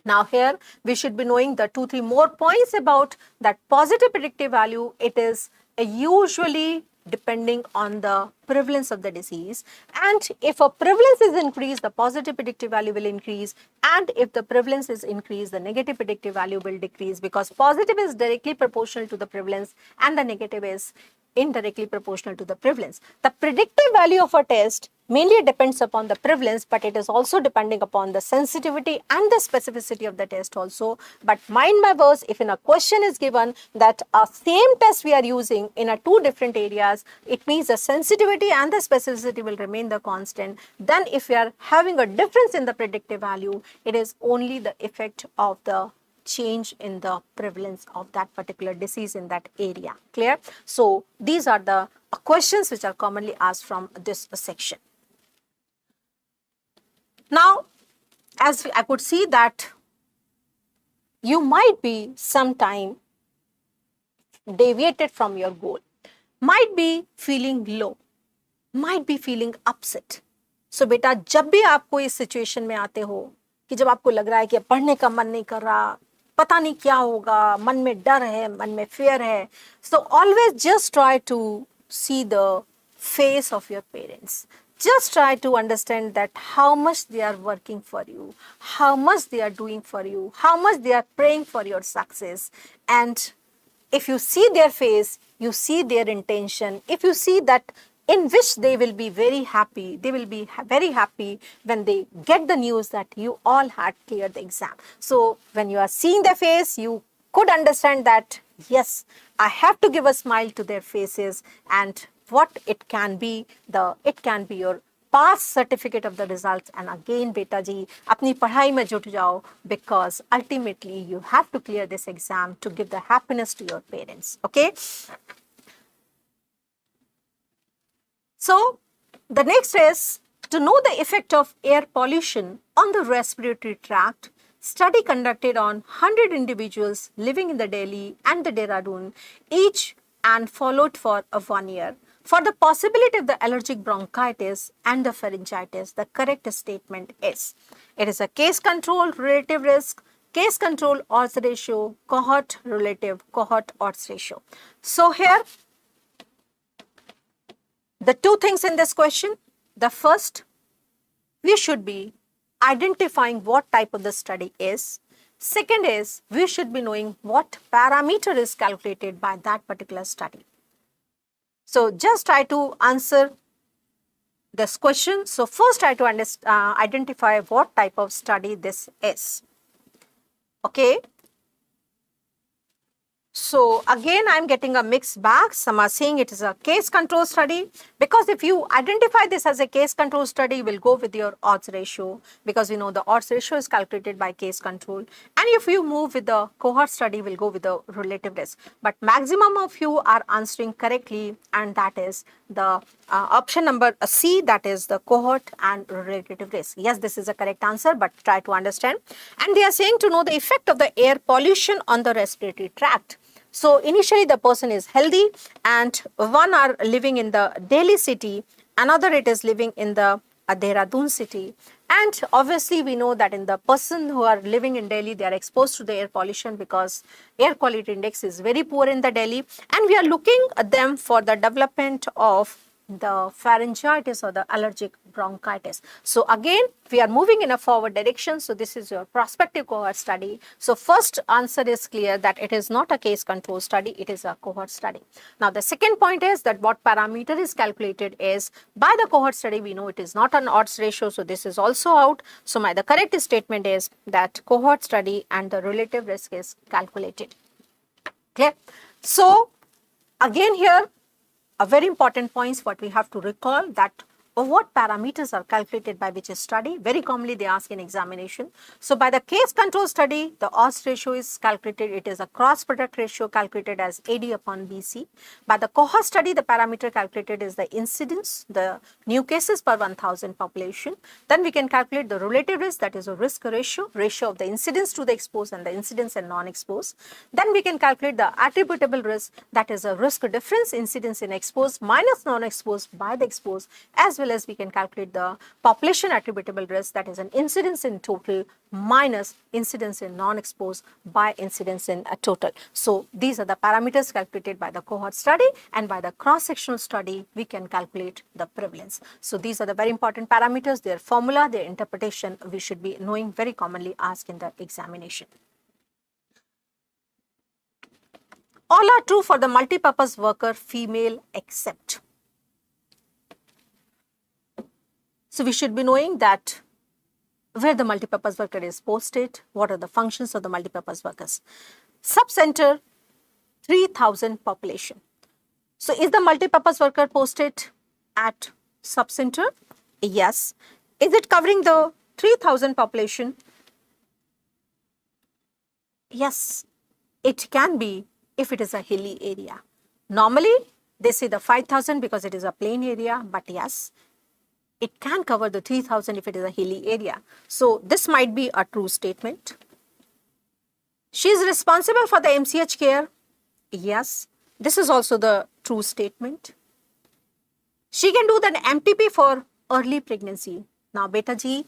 Now here we should be knowing the 2-3 more points about that positive predictive value. It is usually depending on the prevalence of the disease, and if a prevalence is increased, the positive predictive value will increase, and if the prevalence is increased, the negative predictive value will decrease, because positive is directly proportional to the prevalence and the negative is indirectly proportional to the prevalence. The predictive value of a test mainly depends upon the prevalence, but it is also depending upon the sensitivity and the specificity of the test also. But mind my words, if in a question is given that a same test we are using in a 2 different areas, it means the sensitivity and the specificity will remain the constant. Then if we are having a difference in the predictive value, it is only the effect of the change in the prevalence of that particular disease in that area. Clear? So these are the questions which are commonly asked from this section. Now, as I could see that you might be sometime deviated from your goal, might be feeling low, might be feeling upset. So बेटा जब भी आपको इस situation में आते हो कि जब आपको लग रहा है कि पढ़ने का मन नहीं कर रहा, पता नहीं क्या होगा, मन में डर है, मन में fear है, so always just try to see the face of your parents. Just try to understand that how much they are working for you, how much they are doing for you, how much they are praying for your success. And if you see their face, you see their intention. If you see that in which they will be very happy, they will be very happy when they get the news that you all had cleared the exam. So when you are seeing their face, you could understand that, yes, I have to give a smile to their faces, and what it can be your pass certificate of the results. And again, beta ji, apni padhai mein jut jao, because ultimately you have to clear this exam to give the happiness to your parents. Okay. So the next is to know the effect of air pollution on the respiratory tract. Study conducted on 100 individuals living in the Delhi and the Dehradun, each and followed for 1 year. For the possibility of the allergic bronchitis and the pharyngitis, the correct statement is, it is a case control relative risk, case control odds ratio, cohort relative cohort odds ratio. So here, the 2 things in this question, the first, we should be identifying what type of the study is. Second is, we should be knowing what parameter is calculated by that particular study. So just try to answer this question. So first try to identify what type of study this is. Okay. So again, I'm getting a mixed bag. Some are saying it is a case control study, because if you identify this as a case control study, we'll go with your odds ratio, because we know the odds ratio is calculated by case control. And if you move with the cohort study, we'll go with the relative risk. But maximum of you are answering correctly, and that is the option number C, that is the cohort and relative risk. Yes, this is a correct answer, but try to understand. And they are saying to know the effect of the air pollution on the respiratory tract. So initially the person is healthy, and one are living in the Delhi city, another it is living in the Dehradun city. And obviously we know that in the person who are living in Delhi, they are exposed to the air pollution because air quality index is very poor in the Delhi, and we are looking at them for the development of the pharyngitis or the allergic bronchitis. So again, we are moving in a forward direction. So this is your prospective cohort study. So first answer is clear that it is not a case control study, it is a cohort study. Now the second point is that what parameter is calculated is by the cohort study, we know it is not an odds ratio. So this is also out. So the correct statement is that cohort study and the relative risk is calculated. Clear? So again here, a very important points what we have to recall that what parameters are calculated by which study. Very commonly they ask in examination. So by the case control study, the odds ratio is calculated. It is a cross product ratio calculated as AD upon BC. By the cohort study, the parameter calculated is the incidence, the new cases per 1000 population. Then we can calculate the relative risk, that is a risk ratio of the incidence to the exposed and the incidence and non-exposed. Then we can calculate the attributable risk, that is a risk difference, incidence in exposed minus non-exposed by the exposed, as well as we can calculate the population attributable risk, that is an incidence in total minus incidence in non-exposed by incidence in a total. So these are the parameters calculated by the cohort study, and by the cross-sectional study we can calculate the prevalence. So these are the very important parameters, their formula, their interpretation we should be knowing, very commonly asked in the examination. All are true for the multipurpose worker female except. So we should be knowing that where the multipurpose worker is posted, what are the functions of the multipurpose workers. Subcenter 3000 population. So is the multipurpose worker posted at subcenter? Yes. Is it covering the 3000 population? Yes, it can be if it is a hilly area. Normally they say the 5000 because it is a plain area, but yes, it can cover the 3000 if it is a hilly area. So this might be a true statement. She is responsible for the MCH care. Yes, this is also the true statement. She can do the MTP for early pregnancy. Now beta ji,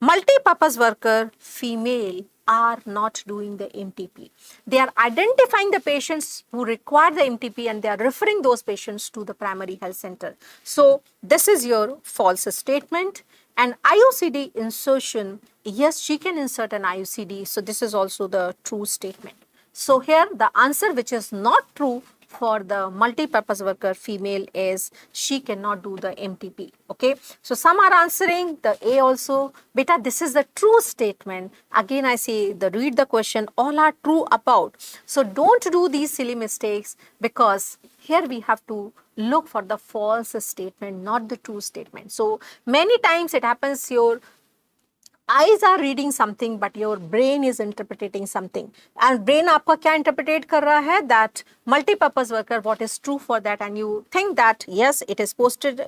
multipurpose worker female are not doing the MTP. They are identifying the patients who require the MTP and they are referring those patients to the primary health center. So this is your false statement. And IUCD insertion, yes, she can insert an IUCD. So this is also the true statement. So here the answer which is not true for the multipurpose worker female is she cannot do the MTP. Okay, so some are answering the A also. Beta, this is the true statement. Again I say the read the question, all are true about. So don't do these silly mistakes, because here we have to look for the false statement, not the true statement. So many times it happens your eyes are reading something but your brain is interpreting something, and brain आपका क्या interpret कर रहा है, that multipurpose worker, what is true for that, and you think that yes, it is posted,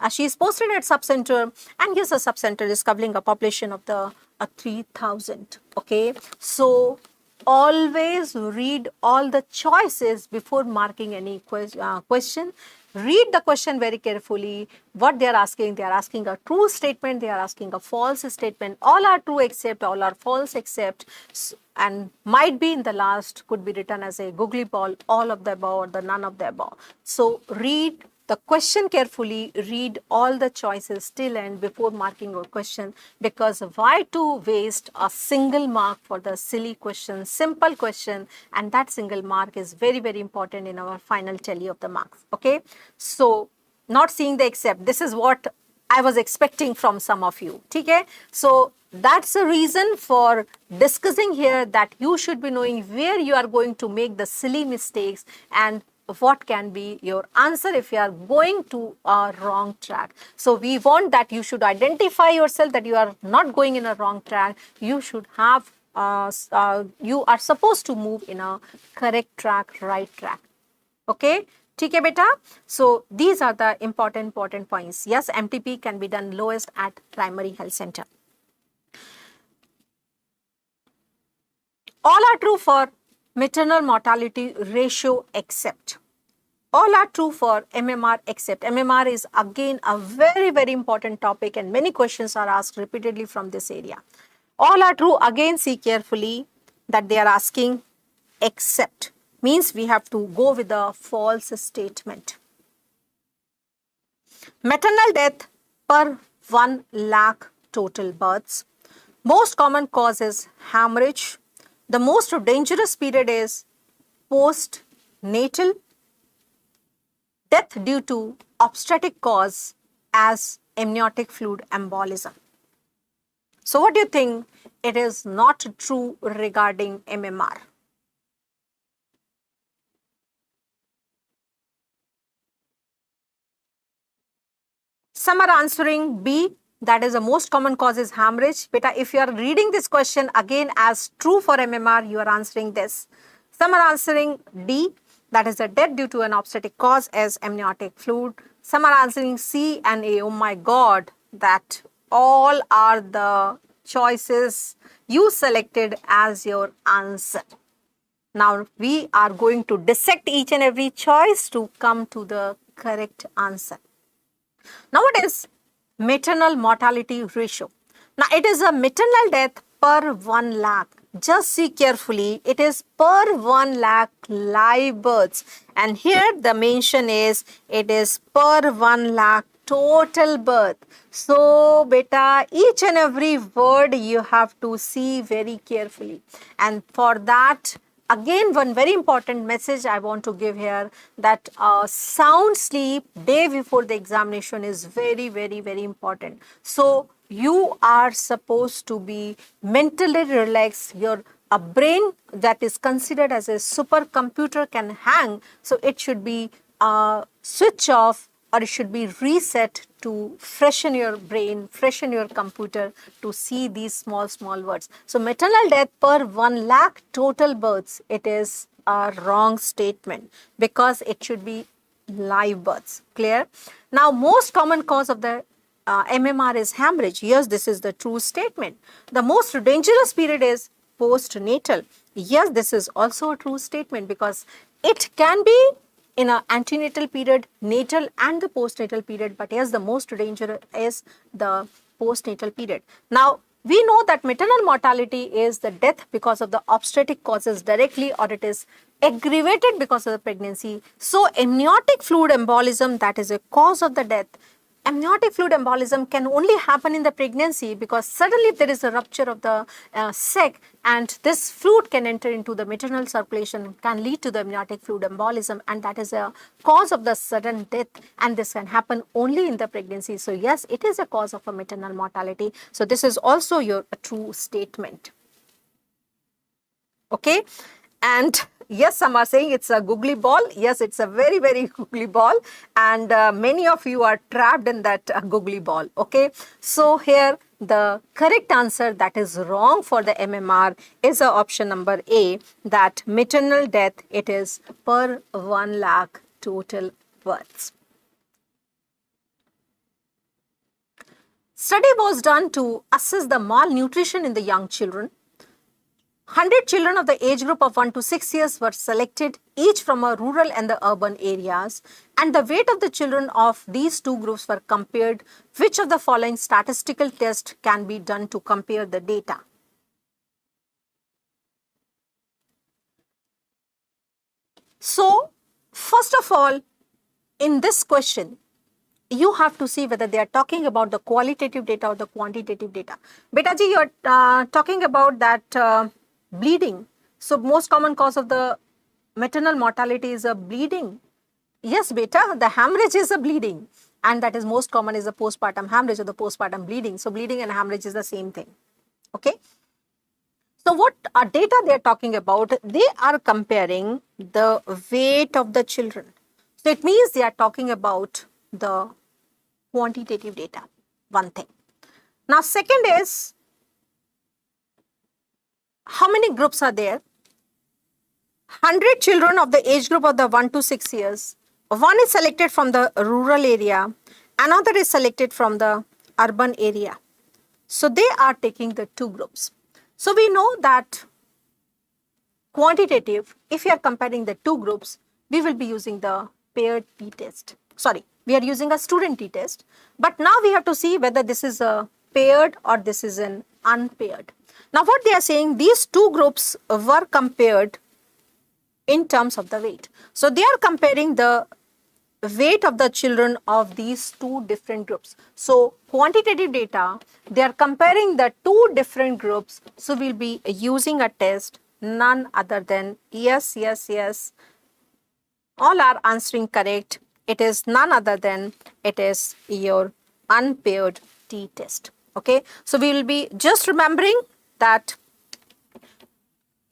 she is posted at subcenter, and yes, a subcenter is covering a population of the 3000. Okay, so always read all the choices before marking any question. Read the question very carefully. What they are asking a true statement, they are asking a false statement. All are true except, all are false except, and might be in the last could be written as a googly ball, all of the above or the none of the above. So read the question carefully, read all the choices till end before marking your question, because why to waste a single mark for the silly question, simple question, and that single mark is very, very important in our final tally of the marks. Okay, so not seeing the except, this is what I was expecting from some of you. Okay, so that's the reason for discussing here, that you should be knowing where you are going to make the silly mistakes and what can be your answer if you are going to a wrong track. So we want that you should identify yourself that you are not going in a wrong track. You should have, you are supposed to move in a correct track, right track. Okay, ठीक है beta. So these are the important points. Yes, MTP can be done lowest at primary health center. All are true for maternal mortality ratio except. All are true for MMR except MMR is again a very, very important topic and many questions are asked repeatedly from this area. All are true. Again, see carefully that they are asking except means we have to go with a false statement. Maternal death per 1 lakh total births. Most common cause is hemorrhage. The most dangerous period is postnatal. Death due to obstetric cause as amniotic fluid embolism. So what do you think? It is not true regarding MMR. Some are answering B, that is the most common cause is hemorrhage. Beta, if you are reading this question again as true for MMR, you are answering this. Some are answering D, that is the death due to an obstetric cause as amniotic fluid. Some are answering C and A. Oh my God, that all are the choices you selected as your answer. Now we are going to dissect each and every choice to come to the correct answer. Now what is maternal mortality ratio? Now it is a maternal death per 1 lakh. Just see carefully, it is per 1 lakh live births. And here the mention is, it is per 1 lakh total birth. So beta, each and every word you have to see very carefully. And for that, again, one very important message I want to give here, that sound sleep day before the examination is very, very, very important. So you are supposed to be mentally relaxed. Your brain that is considered as a supercomputer can hang. So it should be switch off, or it should be reset to freshen your brain, freshen your computer to see these small, small words. So maternal death per 1 lakh total births, it is a wrong statement because it should be live births. Clear? Now, most common cause of the MMR is hemorrhage. Yes, this is the true statement. The most dangerous period is postnatal. Yes, this is also a true statement because it can be in an antenatal period, natal and the postnatal period, but yes, the most dangerous is the postnatal period. Now, we know that maternal mortality is the death because of the obstetric causes directly, or it is aggravated because of the pregnancy. So, amniotic fluid embolism, that is a cause of the death. Amniotic fluid embolism can only happen in the pregnancy because suddenly there is a rupture of the sac, and this fluid can enter into the maternal circulation, can lead to the amniotic fluid embolism, and that is a cause of the sudden death, and this can happen only in the pregnancy. So yes, it is a cause of a maternal mortality. So this is also your true statement. Okay. And yes, some are saying it's a googly ball. Yes, it's a very, very googly ball. And many of you are trapped in that googly ball. Okay. So here the correct answer that is wrong for the MMR is option number A, that maternal death, it is per 1 lakh total births. Study was done to assess the malnutrition in the young children. 100 children of the age group of 1 to 6 years were selected, each from a rural and the urban areas, and the weight of the children of these two groups were compared. Which of the following statistical tests can be done to compare the data? So, first of all, in this question, you have to see whether they are talking about the qualitative data or the quantitative data. Beta ji, you are talking about that bleeding. So most common cause of the maternal mortality is a bleeding. Yes, beta, the hemorrhage is a bleeding, and that is most common is the postpartum hemorrhage or the postpartum bleeding. So bleeding and hemorrhage is the same thing. Okay. So what data they are talking about? They are comparing the weight of the children. So it means they are talking about the quantitative data, one thing. Now second is, how many groups are there? 100 children of the age group of the 1 to 6 years. One is selected from the rural area, another is selected from the urban area. So they are taking the two groups. So we know that quantitative, if you are comparing the two groups, we will be using the paired t-test. Sorry, we are using a student t-test, but now we have to see whether this is a paired or this is an unpaired. Now what they are saying, these two groups were compared in terms of the weight. So they are comparing the weight of the children of these two different groups. So quantitative data, they are comparing the two different groups. So we'll be using a test, none other than yes, yes, yes. All are answering correct. It is none other than it is your unpaired t-test. Okay, so we will be just remembering that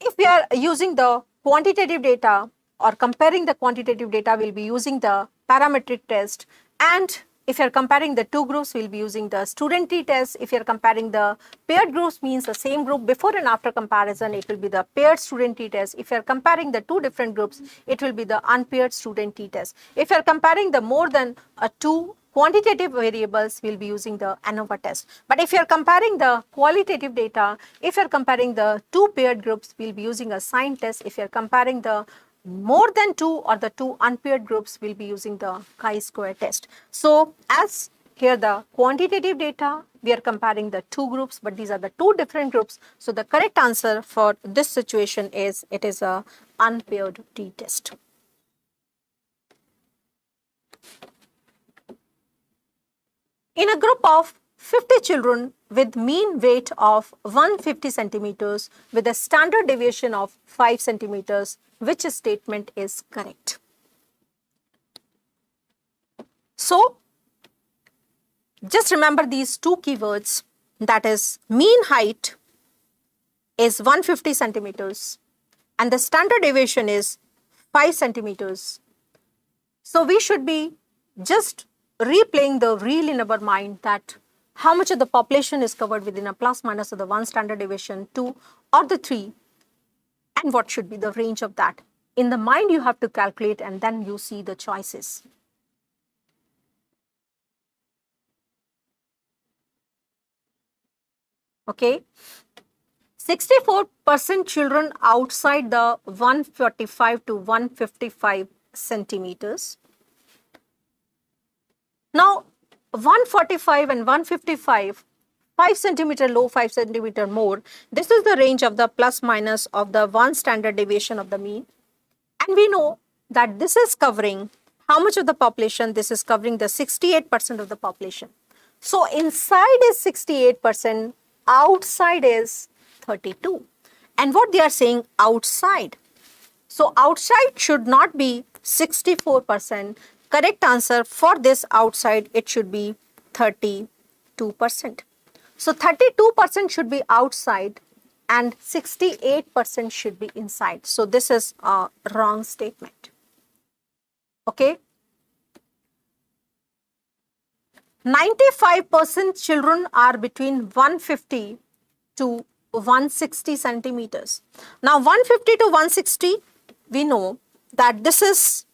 if we are using the quantitative data or comparing the quantitative data, we'll be using the parametric test, and if you're comparing the two groups, we'll be using the student t-test. If you're comparing the paired groups, means the same group before and after comparison, it will be the paired student t-test. If you're comparing the two different groups, it will be the unpaired student t-test. If you're comparing the more than two quantitative variables, we'll be using the ANOVA test. But if you're comparing the qualitative data, if you're comparing the two paired groups, we'll be using a sign test. If you're comparing the more than two or the two unpaired groups, we'll be using the chi-square test. So as here the quantitative data, we are comparing the two groups, but these are the two different groups. So the correct answer for this situation is, it is a unpaired t-test. In a group of 50 children with mean weight of 150 centimeters with a standard deviation of 5 centimeters, which statement is correct? So, just remember these two keywords, that is mean height is 150 centimeters and the standard deviation is 5 centimeters. So, we should be just replaying the reel in our mind that how much of the population is covered within a plus minus of the 1 standard deviation, 2 or the 3, and what should be the range of that. In the mind you have to calculate and then you see the choices. Okay, 64% children outside the 145 to 155 centimeters. Now 145 and 155, 5 centimeter low, 5 centimeter more, this is the range of the plus minus of the 1 standard deviation of the mean. And we know that this is covering how much of the population? This is covering the 68% of the population. So inside is 68%, outside is 32. And what they are saying, outside. So outside should not be 64%. Correct answer for this outside, it should be 32%. So 32% should be outside and 68% should be inside. So this is a wrong statement. Okay. 95% children are between 150 to 160 centimeters. Now 150 to 160, we know that this is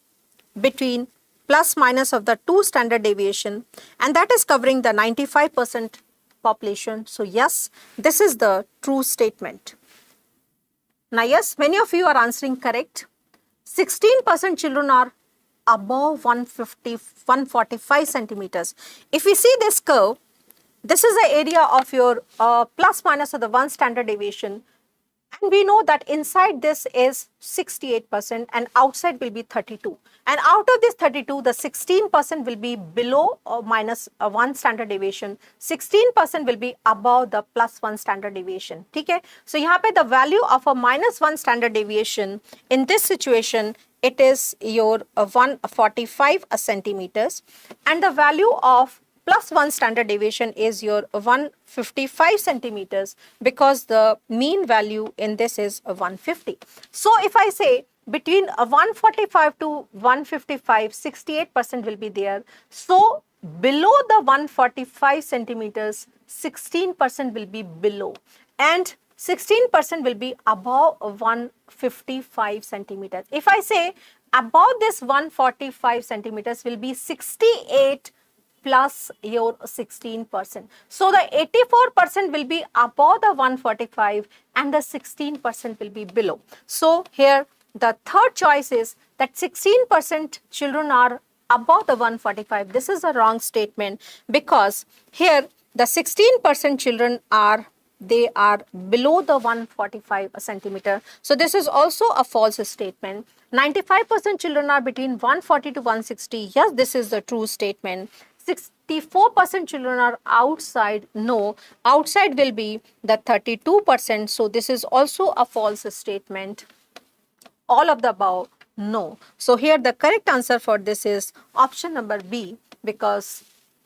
between plus minus of the 2 standard deviation, and that is covering the 95% population. So yes, this is the true statement. Now yes, many of you are answering correct. 16% children are above 145 centimeters. If we see this curve, this is the area of your plus minus of the 1 standard deviation. And we know that inside this is 68% and outside will be 32. And out of this 32, the 16% will be below or minus 1 standard deviation. 16% will be above the plus 1 standard deviation. Okay? So, here the value of a minus 1 standard deviation in this situation, it is your 145 centimeters, and the value of plus 1 standard deviation is your 155 centimeters, because the mean value in this is 150. So if I say between 145 to 155, 68% will be there. So below the 145 centimeters, 16% will be below, and 16% will be above 155 centimeters. If I say above this 145 centimeters will be 68 plus your 16%. So the 84% will be above the 145 and the 16% will be below. So here the third choice is that 16% children are above the 145. This is a wrong statement, because here the 16% children are below the 145 centimeter. So this is also a false statement. 95% children are between 140 to 160. Yes, this is the true statement. 64% children are outside. No, outside will be the 32%. So this is also a false statement. All of the above, no. So here the correct answer for this is option number B, because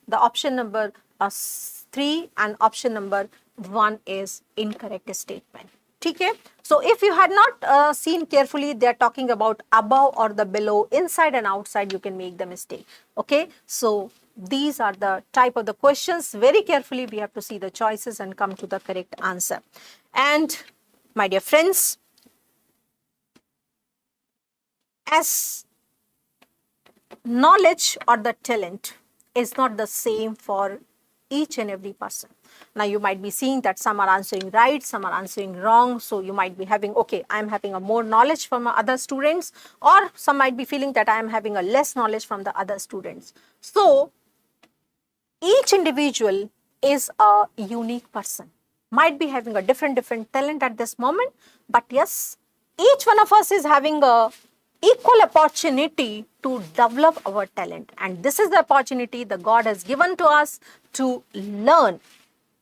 the option number 3 and option number 1 is incorrect statement. Okay? So if you had not seen carefully, they are talking about above or the below, inside and outside, you can make the mistake. Okay? So these are the type of the questions. Very carefully we have to see the choices and come to the correct answer. And my dear friends, as knowledge or the talent is not the same for each and every person. Now you might be seeing that some are answering right, some are answering wrong. So you might be having, okay, I am having a more knowledge from other students, or some might be feeling that I am having a less knowledge from the other students. So each individual is a unique person, might be having a different talent at this moment, but yes, each one of us is having a equal opportunity to develop our talent, and this is the opportunity that God has given to us to learn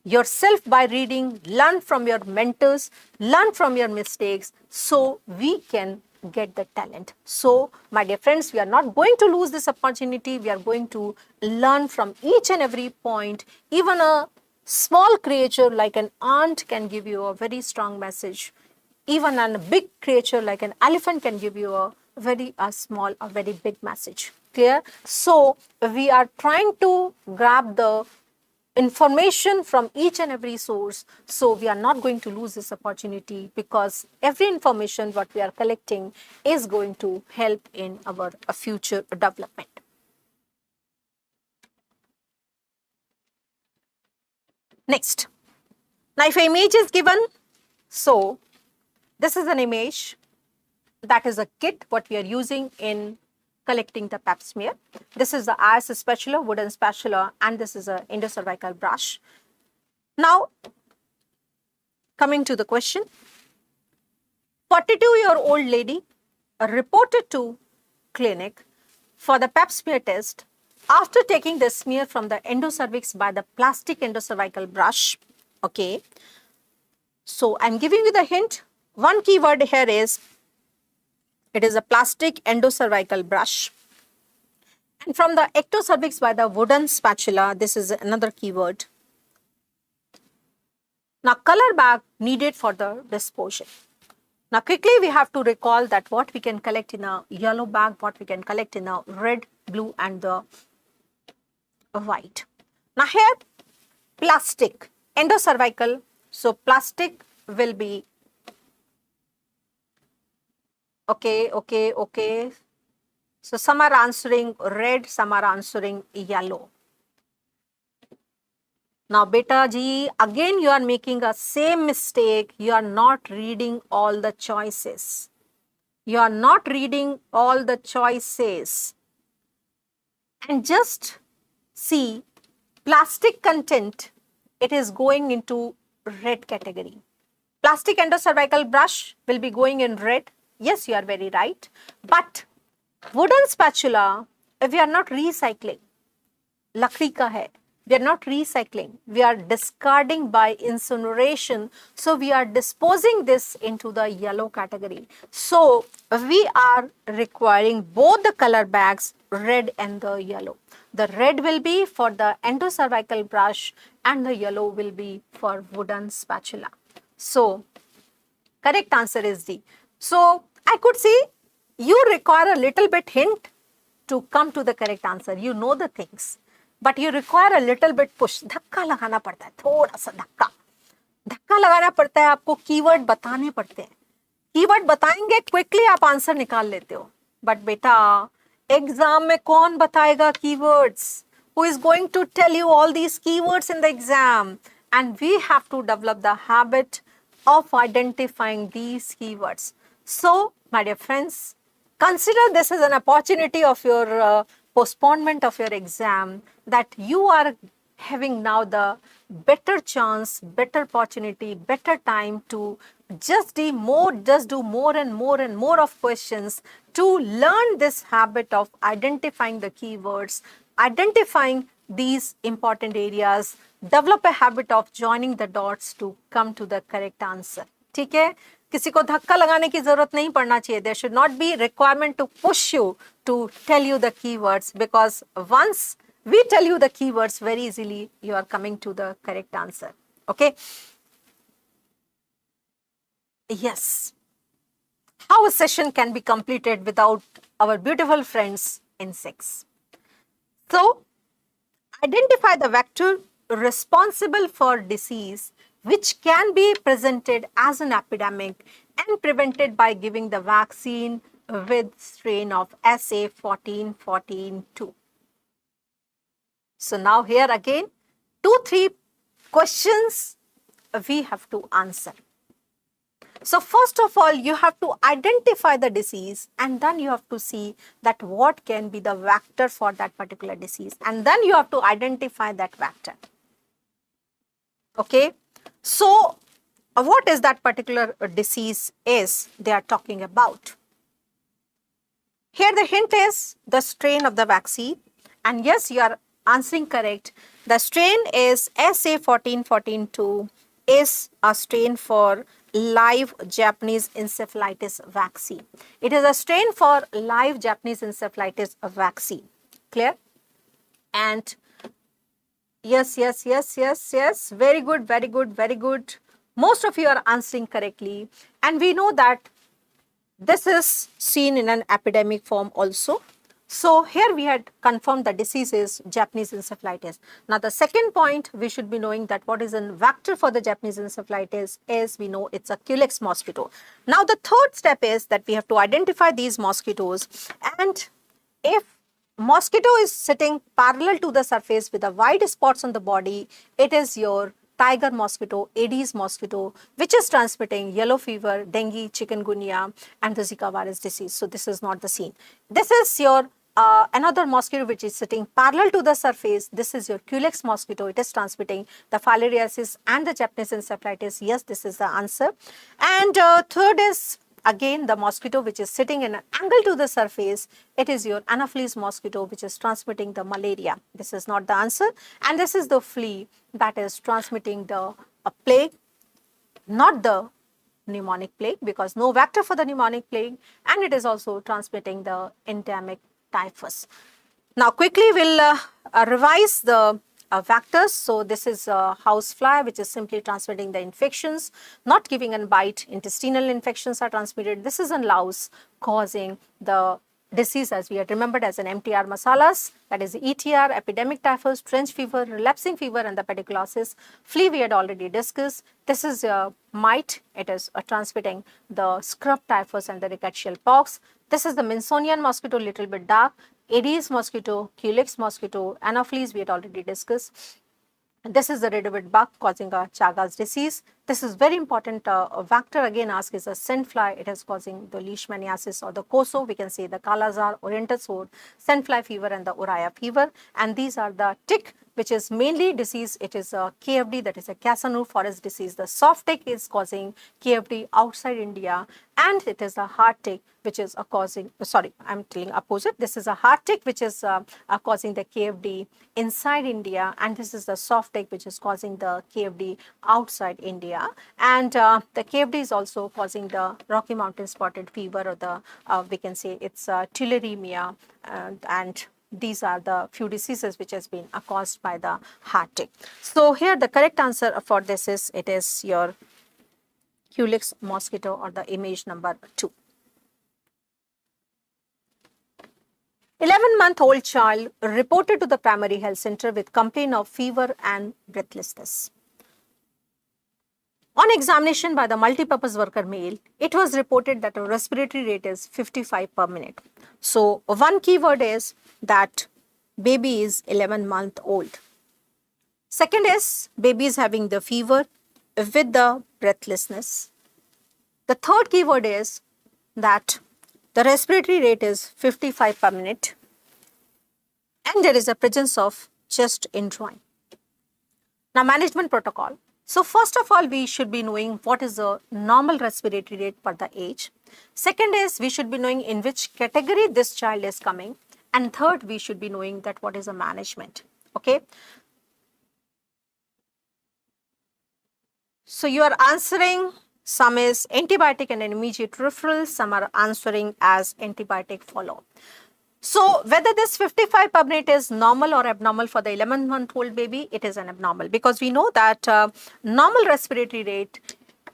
yourself by reading, learn from your mentors, learn from your mistakes, so we can get the talent. So my dear friends, we are not going to lose this opportunity. We are going to learn from each and every point. Even a small creature like an ant can give you a very strong message. Even a big creature like an elephant can give you a very small, a very big message. Clear? So we are trying to grab the information from each and every source. So we are not going to lose this opportunity, because every information what we are collecting is going to help in our future development. Next. Now if an image is given, so this is an image. That is a kit what we are using in collecting the pap smear. This is the IS spatula, wooden spatula, and this is a endocervical brush. Now, coming to the question, 42-year-old lady reported to clinic for the pap smear test after taking the smear from the endocervix by the plastic endocervical brush. Okay. So I'm giving you the hint. One keyword here is, it is a plastic endocervical brush. And from the ectocervix by the wooden spatula, this is another keyword. Now, color bag needed for the disposal. Now, quickly we have to recall that what we can collect in a yellow bag, what we can collect in a red, blue, and the white. Now, here, plastic, endocervical. So, plastic will be okay. So some are answering red, some are answering yellow. Now beta ji, again you are making a same mistake. You are not reading all the choices. You are not reading all the choices. And just see, plastic content, it is going into red category. Plastic endocervical brush will be going in red. Yes, you are very right. But wooden spatula, we are not recycling. Lakdi ka hai. We are not recycling. We are discarding by incineration. So we are disposing this into the yellow category. So we are requiring both the color bags, red and the yellow. The red will be for the endocervical brush and the yellow will be for wooden spatula. So correct answer is D. So I could see you require a little bit hint to come to the correct answer. You know the things, but you require a little bit push. धक्का लगाना पड़ता है, थोड़ा सा धक्का लगाना पड़ता है, आपको कीवर्ड बताने पड़ते हैं. कीवर्ड बताएंगे, क्विकली आप आंसर निकाल लेते हो. बट बेटा एग्जाम में कौन बताएगा keywords? Who is going to tell you all these keywords in the exam? And we have to develop the habit of identifying these keywords. So, my dear friends, Consider this as an opportunity of your postponement of your exam, that you are having now the better chance, better opportunity, better time to just do more and more of questions to learn this habit of identifying the keywords, identifying these important areas, develop a habit of joining the dots to come to the correct answer. ठीक है, किसी को धक्का लगाने की जरूरत नहीं पड़ना चाहिए. There should not be requirement to push you to tell you the keywords, because once we tell you the keywords very easily, you are coming to the correct answer. Okay. Yes. How a session can be completed without our beautiful friends insects. So, identify the vector responsible for disease which can be presented as an epidemic and prevented by giving the vaccine with strain of SA1414-2. So now here again, 2-3 questions we have to answer. So first of all, you have to identify the disease, and then you have to see that what can be the vector for that particular disease, and then you have to identify that vector. Okay, so what is that particular disease is they are talking about? Here the hint is the strain of the vaccine, and yes, you are answering correct. The strain is SA1414-2 is a strain for live Japanese encephalitis vaccine. It is a strain for live Japanese encephalitis vaccine. Clear? And yes. Very good. Most of you are answering correctly. And we know that this is seen in an epidemic form also. So here we had confirmed the disease is Japanese encephalitis. Now the second point we should be knowing that what is a vector for the Japanese encephalitis is, we know it's a Culex mosquito. Now the third step is that we have to identify these mosquitoes, and if mosquito is sitting parallel to the surface with the white spots on the body, it is your tiger mosquito, Aedes mosquito, which is transmitting yellow fever, dengue, chikungunya, and the Zika virus disease. So this is not the scene. This is your another mosquito which is sitting parallel to the surface. This is your Culex mosquito. It is transmitting the filariasis and the Japanese encephalitis. Yes, this is the answer. And third is again the mosquito which is sitting in an angle to the surface. It is your Anopheles mosquito which is transmitting the malaria. This is not the answer. And this is the flea that is transmitting the plague, not the pneumonic plague, because no vector for the pneumonic plague, and it is also transmitting the endemic typhus. Now quickly we'll revise the vectors. So this is house fly which is simply transmitting the infections, not giving a bite. Intestinal infections are transmitted. This is a louse causing the disease, as we had remembered, as an MTR masalas, that is ETR, epidemic typhus, trench fever, relapsing fever, and the pediculosis. Flea we had already discussed. This is mite. It is transmitting the scrub typhus and the rickettsial pox. This is the Minsonian mosquito, little bit dark. Aedes mosquito, Culex mosquito, Anopheles we had already discussed. This is the red-winged bug causing a Chagas disease. This is very important vector again asked is a scent fly. It is causing the leishmaniasis or the COSO. We can say the Kalazar, oriental sword, scent fly fever, and the Uraya fever. And these are the tick, which is mainly disease. It is a KFD, that is a Casanova forest disease. The soft tick is causing KFD outside India, and it is a hard tick which is causing, sorry, I'm telling opposite. This is a hard tick which is causing the KFD inside India, and this is the soft tick which is causing the KFD outside India. And the KFD is also causing the Rocky Mountain spotted fever, or the we can say it's tularemia, and these are the few diseases which has been caused by the hard tick. So here the correct answer for this is, it is your Culex mosquito, or the image number 2. 11-month-old child reported to the primary health center with complaint of fever and breathlessness. On examination by the multipurpose worker male, it was reported that a respiratory rate is 55 per minute. So one keyword is that baby is 11-month-old. Second is baby is having the fever with the breathlessness. The third keyword is that the respiratory rate is 55 per minute, and there is a presence of chest indrawing. Now, management protocol. So, first of all, we should be knowing what is the normal respiratory rate per the age. Second is we should be knowing in which category this child is coming. And third, we should be knowing that what is the management. Okay. So, you are answering, some is antibiotic and an immediate referral, some are answering as antibiotic follow. So, whether this 55 per minute is normal or abnormal for the 11-month-old baby, it is an abnormal, because we know that normal respiratory rate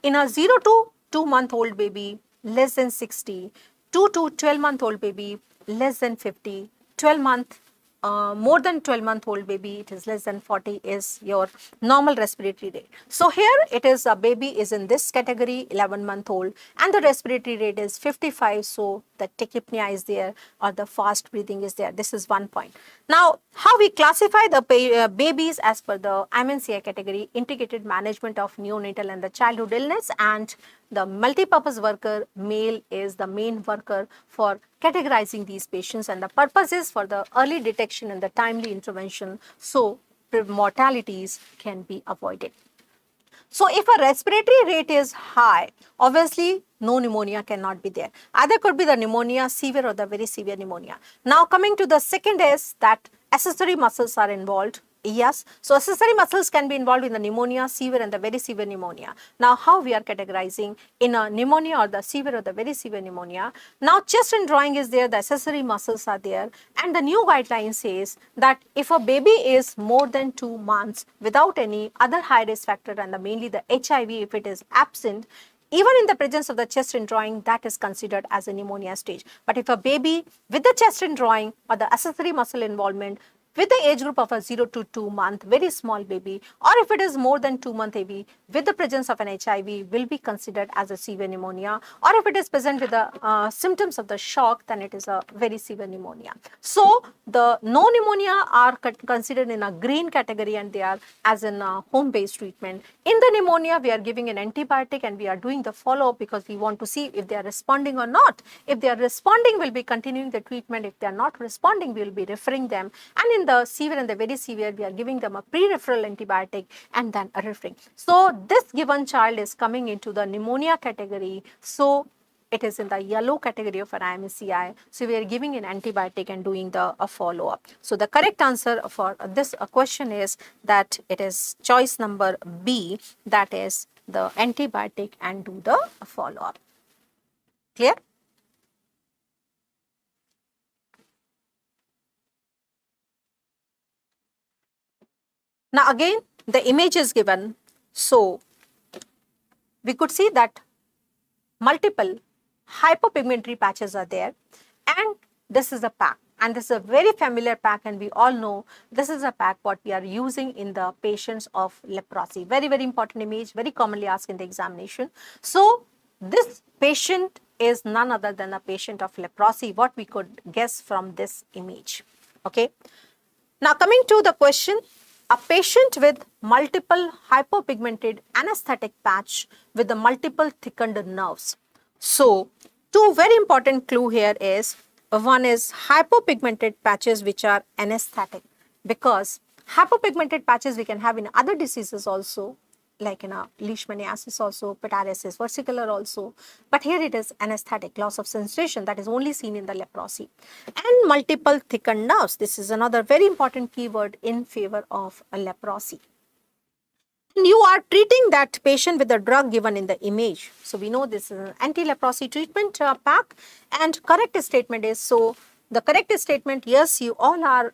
in a 0 to 2-month-old baby less than 60, 2 to 12-month-old baby less than 50, 12-month more than 12-month-old baby, it is less than 40 is your normal respiratory rate. So here it is a baby is in this category, 11-month-old, and the respiratory rate is 55. So the tachypnea is there or the fast breathing is there. This is one point. Now, how we classify the babies as per the IMCI category: integrated management of neonatal and the childhood illness, and the multipurpose worker male is the main worker for categorizing these patients, and the purpose is for the early detection and the timely intervention so mortalities can be avoided. So if a respiratory rate is high, obviously no pneumonia cannot be there. Either could be the pneumonia severe or the very severe pneumonia. Now coming to the second is that accessory muscles are involved. Yes, so accessory muscles can be involved in the pneumonia, severe and the very severe pneumonia. Now how we are categorizing in a pneumonia or the severe or the very severe pneumonia? Now chest indrawing is there, the accessory muscles are there, and the new guideline says that if a baby is more than 2 months without any other high risk factor, and mainly the HIV, if it is absent, even in the presence of the chest indrawing, that is considered as a pneumonia stage. But if a baby with the chest indrawing or the accessory muscle involvement with the age group of a 0 to 2 month, very small baby, or if it is more than 2 month baby with the presence of an HIV, will be considered as a severe pneumonia, or if it is present with the symptoms of the shock, then it is a very severe pneumonia. So the no pneumonia are considered in a green category, and they are as in a home-based treatment. In the pneumonia, we are giving an antibiotic and we are doing the follow-up because we want to see if they are responding or not. If they are responding, we'll be continuing the treatment. If they are not responding, we will be referring them. And in the severe and the very severe, we are giving them a pre-referral antibiotic and then a referring. So this given child is coming into the pneumonia category. So it is in the yellow category of an IMCI. So we are giving an antibiotic and doing the follow-up. So the correct answer for this question is that it is choice number B, that is the antibiotic and do the follow-up. Clear? Now again, the image is given. So we could see that multiple hypopigmentary patches are there, and this is a pack, and this is a very familiar pack, and we all know this is a pack what we are using in the patients of leprosy. Very, very important image, very commonly asked in the examination. So this patient is none other than a patient of leprosy, what we could guess from this image. Okay. Now coming to the question, a patient with multiple hypopigmented anesthetic patch with the multiple thickened nerves. So two very important clue here is, one is hypopigmented patches which are anesthetic, because hypopigmented patches we can have in other diseases also, like in a leishmaniasis also, pityriasis versicolor also, but here it is anesthetic, loss of sensation, that is only seen in the leprosy. And multiple thickened nerves, this is another very important keyword in favor of a leprosy. And you are treating that patient with the drug given in the image. So we know this is an anti-leprosy treatment pack, and correct statement is, so the correct statement, yes, you all are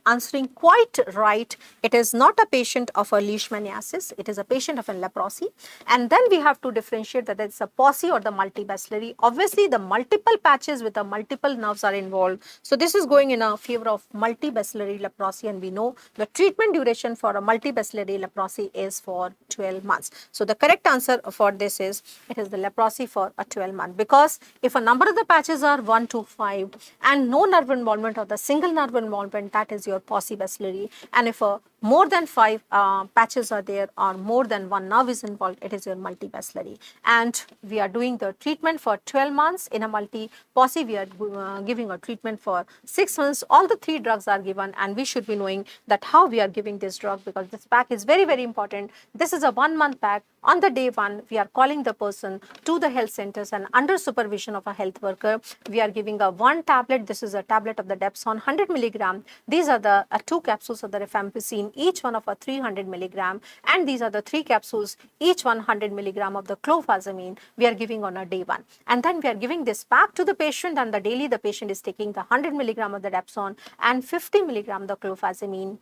answering quite right. It is not a patient of a leishmaniasis, it is a patient of a leprosy. And then we have to differentiate whether it's a posse or the multibacillary. Obviously, the multiple patches with the multiple nerves are involved. So this is going in a favor of multibacillary leprosy, and we know the treatment duration for a multibacillary leprosy is for 12 months. So the correct answer for this is, it is the leprosy for a 12 month, because if a number of the patches are 1 to 5, and no nerve involvement or the single nerve involvement, that is your posse bacillary. And if a more than 5 patches are there or more than one nerve is involved, it is your multibacillary. And we are doing the treatment for 12 months. In a multi-POSI, we are giving a treatment for 6 months. All the 3 drugs are given, and we should be knowing that how we are giving this drug, because this pack is very, very important. This is a 1-month pack. On the day 1, we are calling the person to the health centers, and under supervision of a health worker, we are giving a 1 tablet. This is a tablet of the Depson 100 milligram. These are the 2 capsules of the rifampicin, each one of a 300 milligram, and these are the 3 capsules, each 100 milligram of the clofazimine. We are giving on a day 1, and then we are giving this pack to the patient, and the daily the patient is taking the 100 milligram of the Depson and 50 milligram of the clofazimine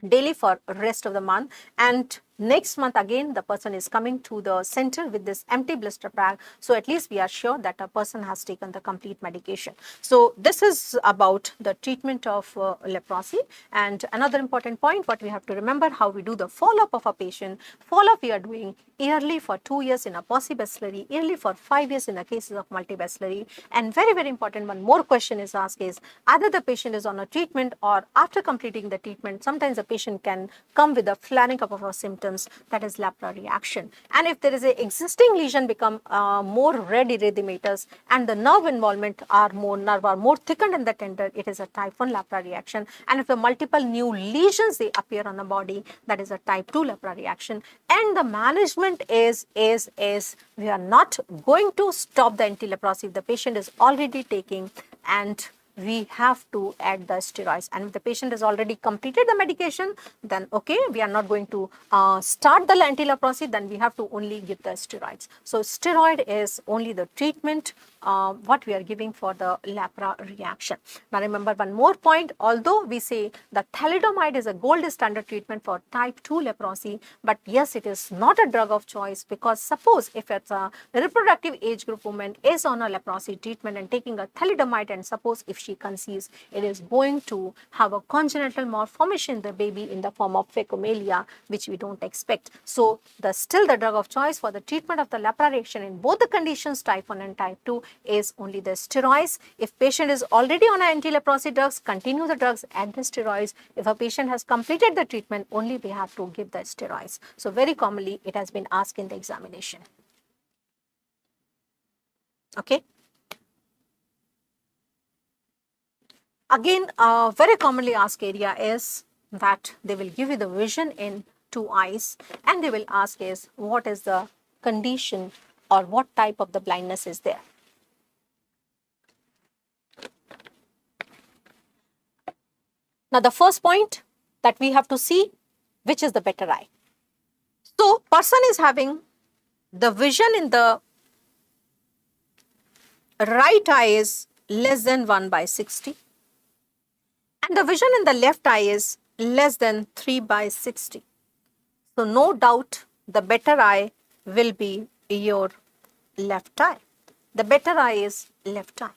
daily for rest of the month. And next month again the person is coming to the center with this empty blister pack, so at least we are sure that a person has taken the complete medication. So this is about the treatment of leprosy. And another important point, what we have to remember, how we do the follow-up of a patient. Follow-up we are doing yearly for 2 years in a possibacillary, yearly for 5 years in the cases of multibacillary. And very, very important, one more question is asked is, either the patient is on a treatment or after completing the treatment, sometimes the patient can come with a flaring up of a symptoms, that is Lepra reaction. And if there is a existing lesion become more red erythematous and the nerve involvement are more thickened in the tender, it is a type 1 Lepra reaction. And if the multiple new lesions they appear on the body, that is a type 2 Lepra reaction. And the management is we are not going to stop the anti-leprosy if the patient is already taking, and we have to add the steroids. And if the patient has already completed the medication, then okay, we are not going to start the anti-leprosy, then we have to only give the steroids. So steroid is only the treatment what we are giving for the lepra reaction. Now remember one more point, although we say the thalidomide is a gold standard treatment for type 2 leprosy, but yes, it is not a drug of choice, because suppose if it's a reproductive age group woman is on a leprosy treatment and taking a thalidomide, and suppose if she conceives, it is going to have a congenital malformation in the baby in the form of fecomalia, which we don't expect. So still the drug of choice for the treatment of the lepra reaction in both the conditions, type 1 and type 2, is only the steroids. If patient is already on anti-leprosy drugs, continue the drugs, add the steroids. If a patient has completed the treatment, only we have to give the steroids. So very commonly it has been asked in the examination. Okay. Again, very commonly asked area is that they will give you the vision in 2 eyes, and they will ask is what is the condition or what type of the blindness is there. Now the first point that we have to see, which is the better eye. So person is having the vision in the right eye is less than 1/60, and the vision in the left eye is less than 3/60. So no doubt the better eye will be your left eye. The better eye is left eye.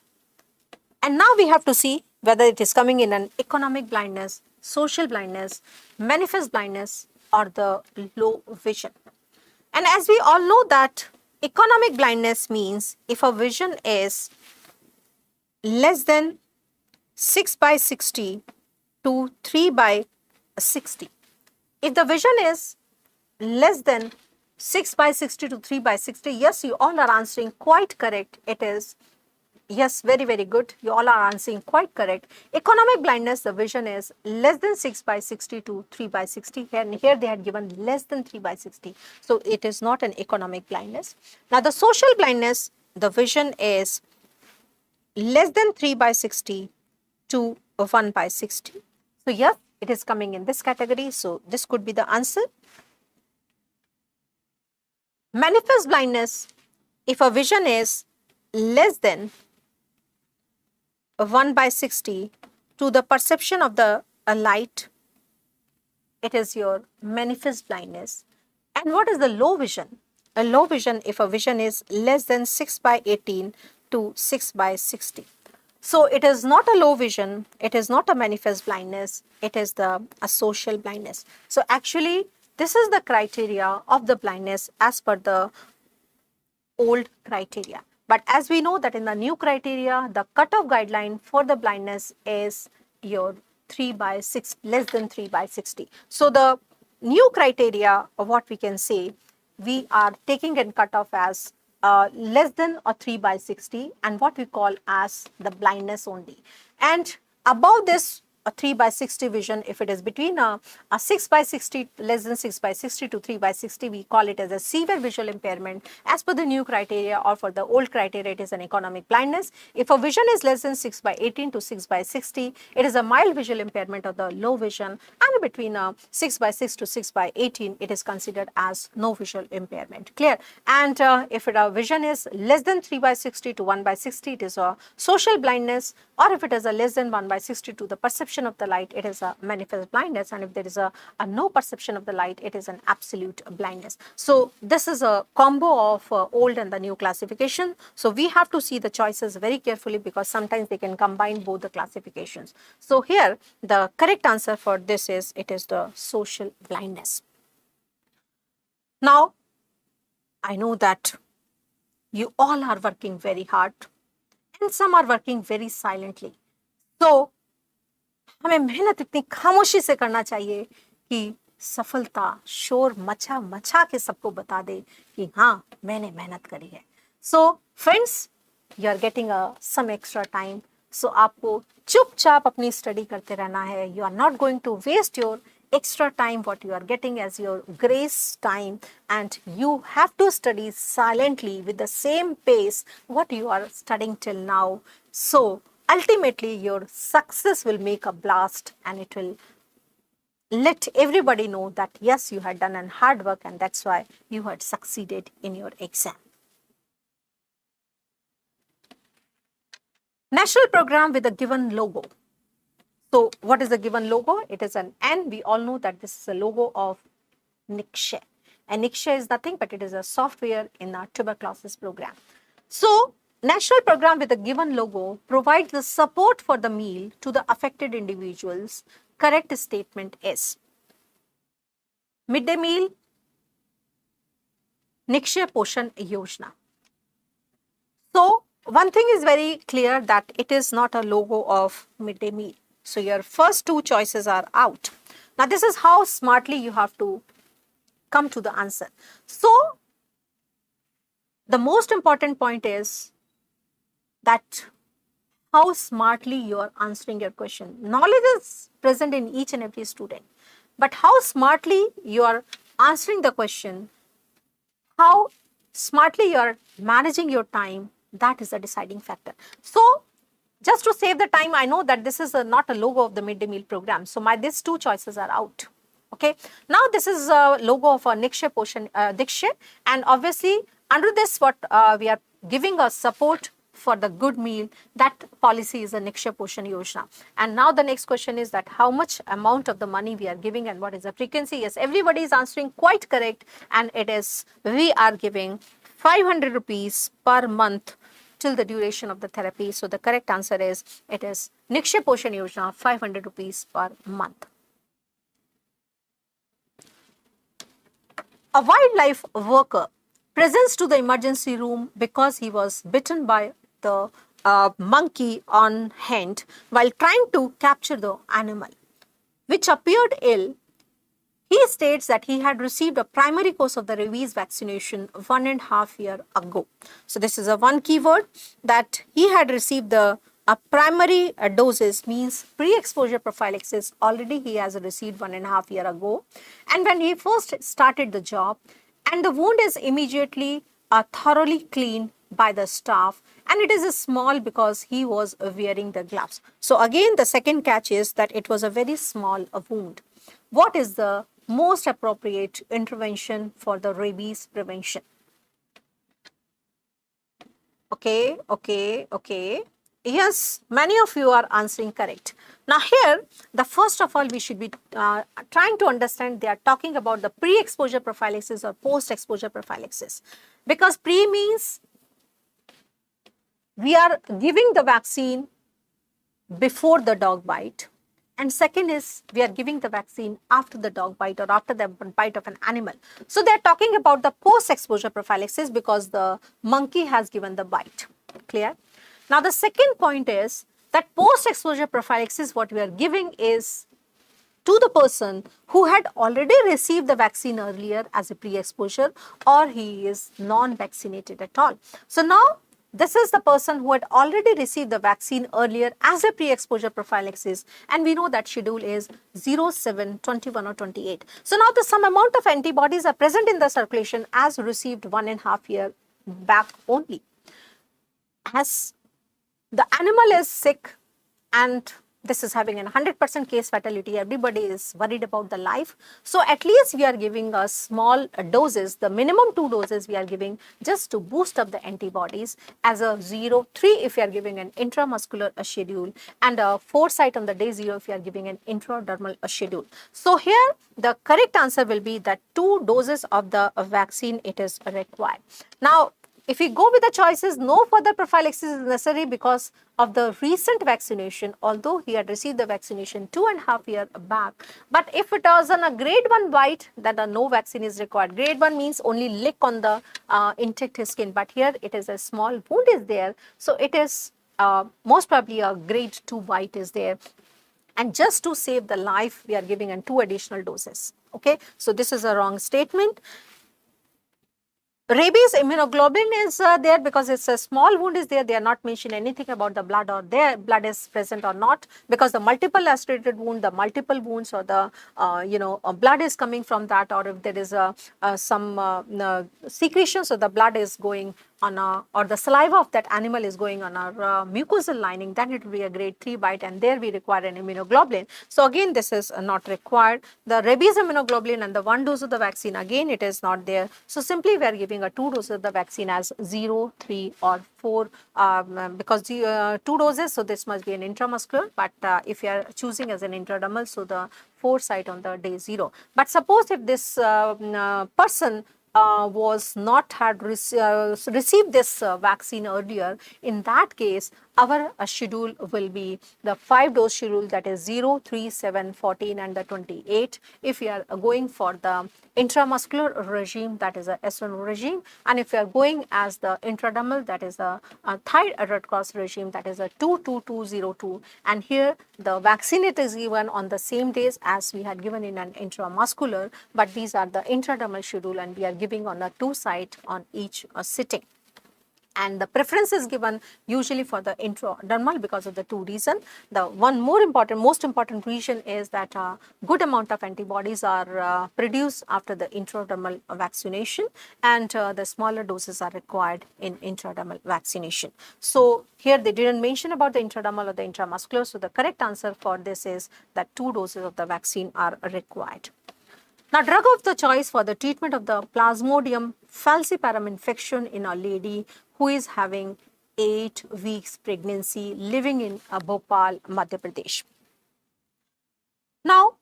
And now we have to see whether it is coming in an economic blindness, social blindness, manifest blindness, or the low vision. And as we all know that economic blindness means if a vision is less than 6/60 to 3/60. If the vision is less than 6/60 to 3/60, yes, you all are answering quite correct. It is, yes, very, very good. You all are answering quite correct. Economic blindness, the vision is less than 6/60 to 3/60. And here they had given less than 3/60. So it is not an economic blindness. Now the social blindness, the vision is less than 3/60 to 1/60. So yes, it is coming in this category. So this could be the answer. Manifest blindness, if a vision is less than 1/60 to the perception of the light, it is your manifest blindness. And what is the low vision? A low vision, if a vision is less than 6/18 to 6/60. So it is not a low vision, it is not a manifest blindness, it is a social blindness. So actually this is the criteria of the blindness as per the old criteria. But as we know that in the new criteria, the cutoff guideline for the blindness is your 3 by 6, less than 3 by 60. So the new criteria of what we can say, we are taking and cut off as less than or 3 by 60 and what we call as the blindness only. And above this, a 3 by 60 vision, if it is between a 6 by 60, less than 6 by 60 to 3 by 60, we call it as a severe visual impairment as per the new criteria, or for the old criteria, it is an economic blindness. If a vision is less than 6 by 18 to 6 by 60, it is a mild visual impairment of the low vision, and between 6 by 6 to 6 by 18, it is considered as no visual impairment. Clear? And if a vision is less than 3 by 60 to 1 by 60, it is a social blindness, or if it is a less than 1 by 60 to the perception of the light, it is a manifest blindness, and if there is a no perception of the light, it is an absolute blindness. So this is a combo of old and the new classification. So we have to see the choices very carefully because sometimes they can combine both the classifications. So here the correct answer for this is, it is the social blindness. Now I know that you all are working very hard and some are working very silently. So हमें मेहनत इतनी खामोशी से करना चाहिए कि सफलता शोर मचा मचा के सबको बता दे कि हाँ मैंने मेहनत करी है. So friends, you are getting some extra time. So आपको चुपचाप अपनी स्टडी करते रहना है. You are not going to waste your extra time what you are getting as your grace time, and you have to study silently with the same pace what you are studying till now. So ultimately your success will make a blast and it will let everybody know that yes, you had done an hard work and that's why you had succeeded in your exam. National program with a given logo. So what is the given logo? It is an N. We all know that this is a logo of IMCI. And IMCI is nothing but it is a software in our tuberculosis program. So national program with a given logo provides the support for the meal to the affected individuals. Correct statement is midday meal, IMCI Poshan Yojana. So one thing is very clear that it is not a logo of midday meal. So your first two choices are out. Now this is how smartly you have to come to the answer. So the most important point is that how smartly you are answering your question. Knowledge is present in each and every student, but how smartly you are answering the question, how smartly you are managing your time, that is the deciding factor. So just to save the time, I know that this is not a logo of the midday meal program. So these two choices are out. Okay. Now this is a logo of a IMCI Poshan Diksha, and obviously under this what we are giving a support for the good meal. That policy is a IMCI Poshan Yojana. And now the next question is that how much amount of the money we are giving and what is the frequency? Yes, everybody is answering quite correct, and it is we are giving 500 rupees per month till the duration of the therapy. So the correct answer is, it is IMCI Poshan Yojana, 500 rupees per month. A wildlife worker presents to the emergency room because he was bitten by the monkey on hand while trying to capture the animal, which appeared ill. He states that he had received a primary course of the rabies vaccination 1.5 years ago. So this is a one keyword, that he had received the primary doses, means pre-exposure prophylaxis. Already he has received 1.5 years ago. And when he first started the job, and the wound is immediately thoroughly cleaned by the staff, and it is small because he was wearing the gloves. So again the second catch is that it was a very small wound. What is the most appropriate intervention for the rabies prevention? Okay. Yes, many of you are answering correct. Now here, the first of all, we should be trying to understand they are talking about the pre-exposure prophylaxis or post-exposure prophylaxis. Because pre means we are giving the vaccine before the dog bite. And second is we are giving the vaccine after the dog bite or after the bite of an animal. So they are talking about the post-exposure prophylaxis because the monkey has given the bite. Clear? Now the second point is that post-exposure prophylaxis, what we are giving is to the person who had already received the vaccine earlier as a pre-exposure, or he is non-vaccinated at all. So now this is the person who had already received the vaccine earlier as a pre-exposure prophylaxis, and we know that schedule is 0, 7, 21 or 28. So now the some amount of antibodies are present in the circulation as received 1.5 year back only. As the animal is sick and this is having a 100% case fatality, everybody is worried about the life. So at least we are giving a small doses, the minimum 2 doses we are giving just to boost up the antibodies as a 0, 3 if we are giving an intramuscular schedule, and a 4 site on the day 0 if we are giving an intradermal schedule. So here the correct answer will be that 2 doses of the vaccine it is required. Now if we go with the choices, no further prophylaxis is necessary because of the recent vaccination, although he had received the vaccination 2.5 years back. But if it was on a grade 1 bite, then no vaccine is required. Grade 1 means only lick on the intact skin, but here it is a small wound is there. So it is most probably a grade 2 bite is there. And just to save the life, we are giving in 2 additional doses. Okay, so this is a wrong statement. Rabies immunoglobulin is there because it's a small wound is there. They are not mentioning anything about the blood or their blood is present or not, because the multiple lacerated wound, the multiple wounds or the blood is coming from that, or if there is some secretion, so the blood is going on or the saliva of that animal is going on our mucosal lining, then it will be a grade 3 bite, and there we require an immunoglobulin. So again this is not required. The rabies immunoglobulin and the 1 dose of the vaccine, again it is not there. So simply we are giving a 2 doses of the vaccine as 0, 3 or 4 because the 2 doses, so this must be an intramuscular, but if you are choosing as an intradermal, so the 4 site on the day 0. But suppose if this person was not had received this vaccine earlier, in that case our schedule will be the 5 dose schedule, that is 0, 3, 7, 14 and the 28. If we are going for the intramuscular regime, that is a S1 regime, and if we are going as the intradermal, that is a third Red Cross regime, that is a 22202, and here the vaccine it is given on the same days as we had given in an intramuscular, but these are the intradermal schedule and we are giving on a 2 site on each sitting. And the preference is given usually for the intradermal because of the 2 reasons. The one most important reason is that a good amount of antibodies are produced after the intradermal vaccination, and the smaller doses are required in intradermal vaccination. So here they didn't mention about the intradermal or the intramuscular, so the correct answer for this is that 2 doses of the vaccine are required. Now, drug of the choice for the treatment of the Plasmodium falciparum infection in a lady who is having 8 weeks pregnancy living in Bhopal, Madhya Pradesh. Now,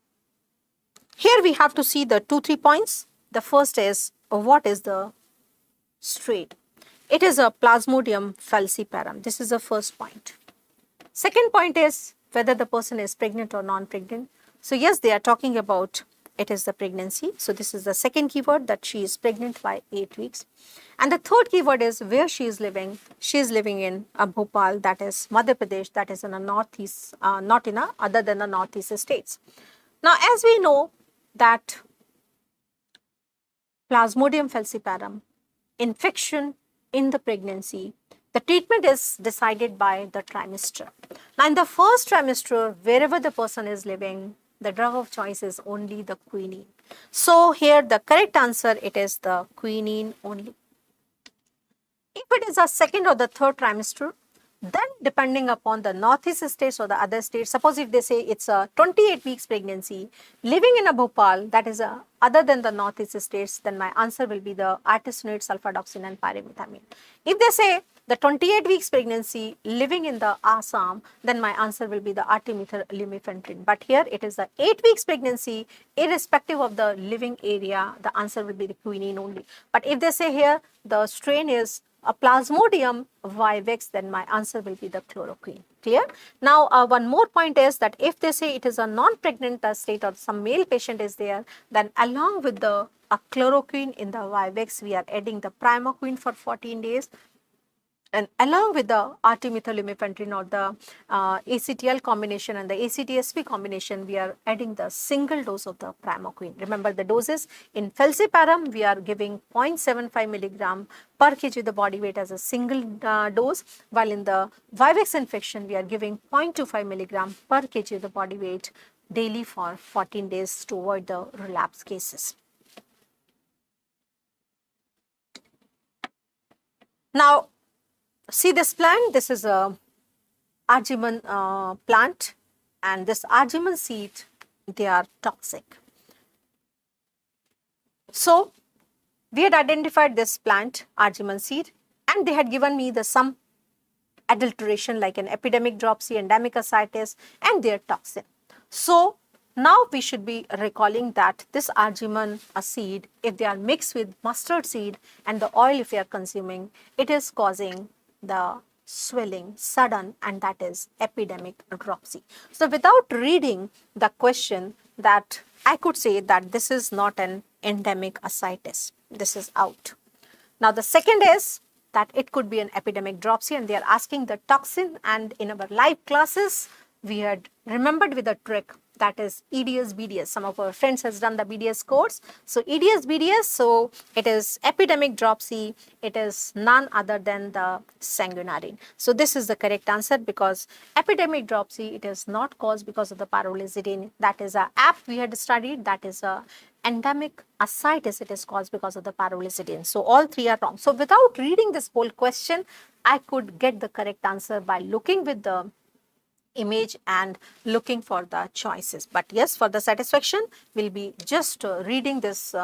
here we have to see the 2-3 points. The first is, what is the strain? It is a Plasmodium falciparum. This is the first point. Second point is whether the person is pregnant or non-pregnant. So yes, they are talking about it is the pregnancy. So this is the second keyword, that she is pregnant by 8 weeks. And the third keyword is where she is living. She is living in Bhopal, that is Madhya Pradesh, that is in a northeast, not in a other than the northeast states. Now, as we know that Plasmodium falciparum infection in the pregnancy, the treatment is decided by the trimester. Now, in the first trimester, wherever the person is living, the drug of choice is only the quinine. So here the correct answer, it is the quinine only. If it is a second or the third trimester, then depending upon the northeast states or the other states, suppose if they say it's a 28 weeks pregnancy living in a Bhopal, that is other than the northeast states, then my answer will be the artesunate, sulfadoxine and pyrimethamine. If they say the 28 weeks pregnancy living in the Assam, then my answer will be the artemether lumefantrine. But here it is the 8 weeks pregnancy, irrespective of the living area, the answer will be the quinine only. But if they say here the strain is a Plasmodium vivax, then my answer will be the chloroquine. Clear? Now, one more point is that if they say it is a non-pregnant state or some male patient is there, then along with the chloroquine in the vivax, we are adding the primaquine for 14 days. and along with the artemethyl-lumefantrine or the ACTL combination and the ACTSP combination, we are adding the single dose of the primaquine. Remember the doses. In falciparum, we are giving 0.75 milligram per kg the body weight as a single dose, while in the vivax infection, we are giving 0.25 milligram per kg the body weight daily for 14 days to avoid the relapse cases. Now, see this plant, this is a argemone plant, and this argemone seed, they are toxic. So, we had identified this plant, argemone seed, and they had given me some adulteration like an epidemic dropsy, endemic ascites, and their toxin. So, now we should be recalling that this argemone seed, if they are mixed with mustard seed and the oil if we are consuming, it is causing the swelling, sudden, and that is epidemic dropsy. So, without reading the question, that I could say that this is not an endemic ascites. This is out. Now, the second is that it could be an epidemic dropsy, and they are asking the toxin, and in our live classes, we had remembered with a trick, that is EDS BDS. Some of our friends has done the BDS course. So EDS BDS, so it is epidemic dropsy. It is none other than the sanguinarine. So this is the correct answer, because epidemic dropsy, it is not caused because of the pyrrolizidine. That is a app we had studied. That is a endemic ascites. It is caused because of the pyrrolizidine. So all three are wrong. So without reading this whole question, I could get the correct answer by looking with the image and looking for the choices. But yes, for the satisfaction, we'll be just reading this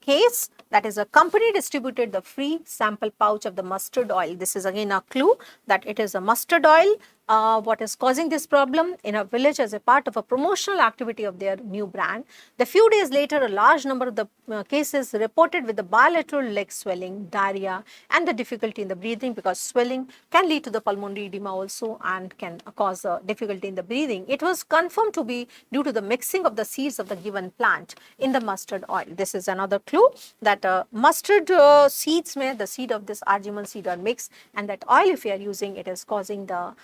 case. That is, a company distributed the free sample pouch of the mustard oil. This is again a clue that it is a mustard oil. What is causing this problem in a village as a part of a promotional activity of their new brand. The few days later, a large number of the cases reported with the bilateral leg swelling, diarrhea, and the difficulty in the breathing, because swelling can lead to the pulmonary edema also and can cause difficulty in the breathing. It was confirmed to be due to the mixing of the seeds of the given plant in the mustard oil. This is another clue that mustard seeds, where the seed of this argemone seed are mixed, and that oil if we are using, it is causing the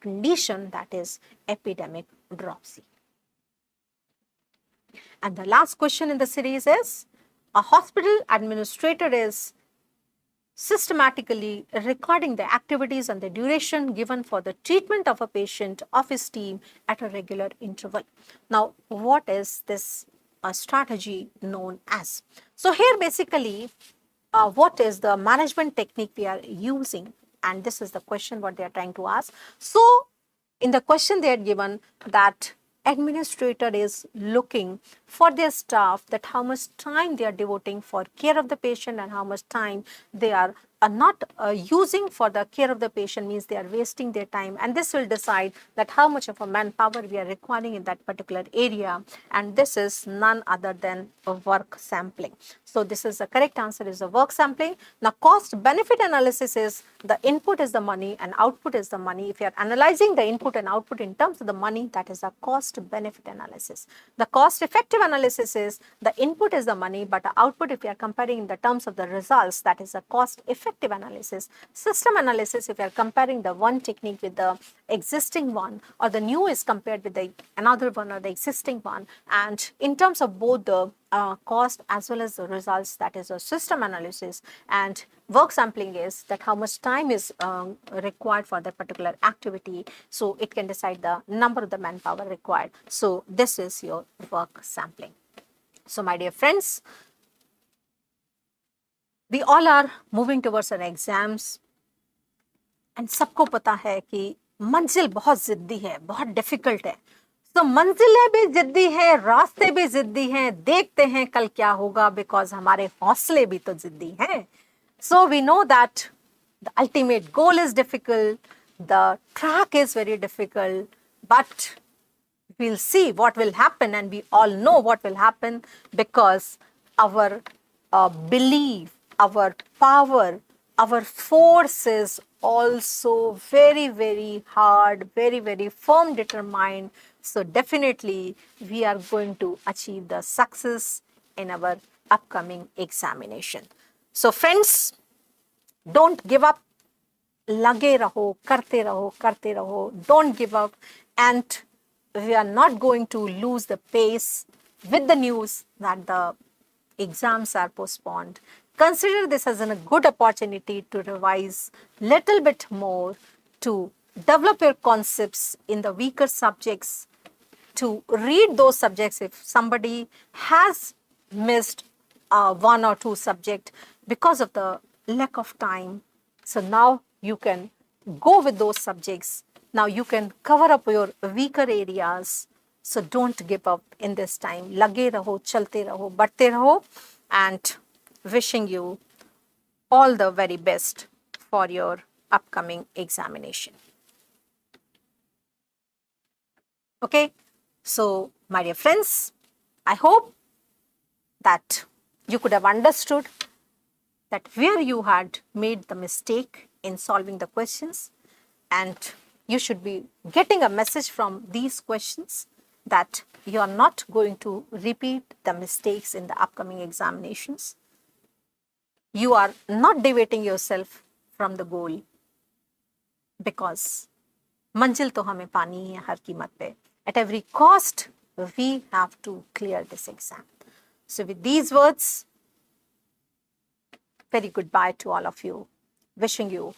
condition that is epidemic dropsy. And the last question in the series is, a hospital administrator is systematically recording the activities and the duration given for the treatment of a patient of his team at a regular interval. Now, what is this strategy known as? So here basically, what is the management technique we are using? And this is the question what they are trying to ask. So in the question they are given that administrator is looking for their staff, that how much time they are devoting for care of the patient and how much time they are not using for the care of the patient, means they are wasting their time, and this will decide that how much of a manpower we are requiring in that particular area, and this is none other than a work sampling. So this is the correct answer, is a work sampling. Now cost benefit analysis is the input is the money and output is the money. If you are analyzing the input and output in terms of the money, that is a cost benefit analysis. The cost effective analysis is the input is the money, but the output if you are comparing in the terms of the results, that is a cost effective analysis. System analysis, if you are comparing the one technique with the existing one, or the new is compared with the another one or the existing one, and in terms of both the cost as well as the results, that is a system analysis. And work sampling is that how much time is required for that particular activity, so it can decide the number of the manpower required. So this is your work sampling. So my dear friends, we all are moving towards our exams, and सबको पता है कि मंजिल बहुत जिद्दी है, बहुत difficult है. तो मंजिलें भी जिद्दी है, रास्ते भी जिद्दी हैं, देखते हैं कल क्या होगा, बिकॉज हमारे हौसले भी तो जिद्दी हैं. So we know that the ultimate goal is difficult, the track is very difficult, but we'll see what will happen, and we all know what will happen, because our belief, our power, our force is also very, very hard, very, very firm, determined. So definitely we are going to achieve the success in our upcoming examination. So friends, don't give up. lage raho, karte raho, don't give up, and we are not going to lose the pace with the news that the exams are postponed. Consider this as a good opportunity to revise little bit more, to develop your concepts in the weaker subjects, to read those subjects if somebody has missed one or two subjects because of the lack of time. So now you can go with those subjects. Now you can cover up your weaker areas. So don't give up in this time. Lage raho, chalte raho, badhte raho, and wishing you all the very best for your upcoming examination. Okay, so my dear friends, I hope that you could have understood that where you had made the mistake in solving the questions, and you should be getting a message from these questions that you are not going to repeat the mistakes in the upcoming examinations. You are not deviating yourself from the goal, because manzil to hame pani hai har कीमत पे. At every cost, we have to clear this exam. So with these words, very goodbye to all of you. Wishing you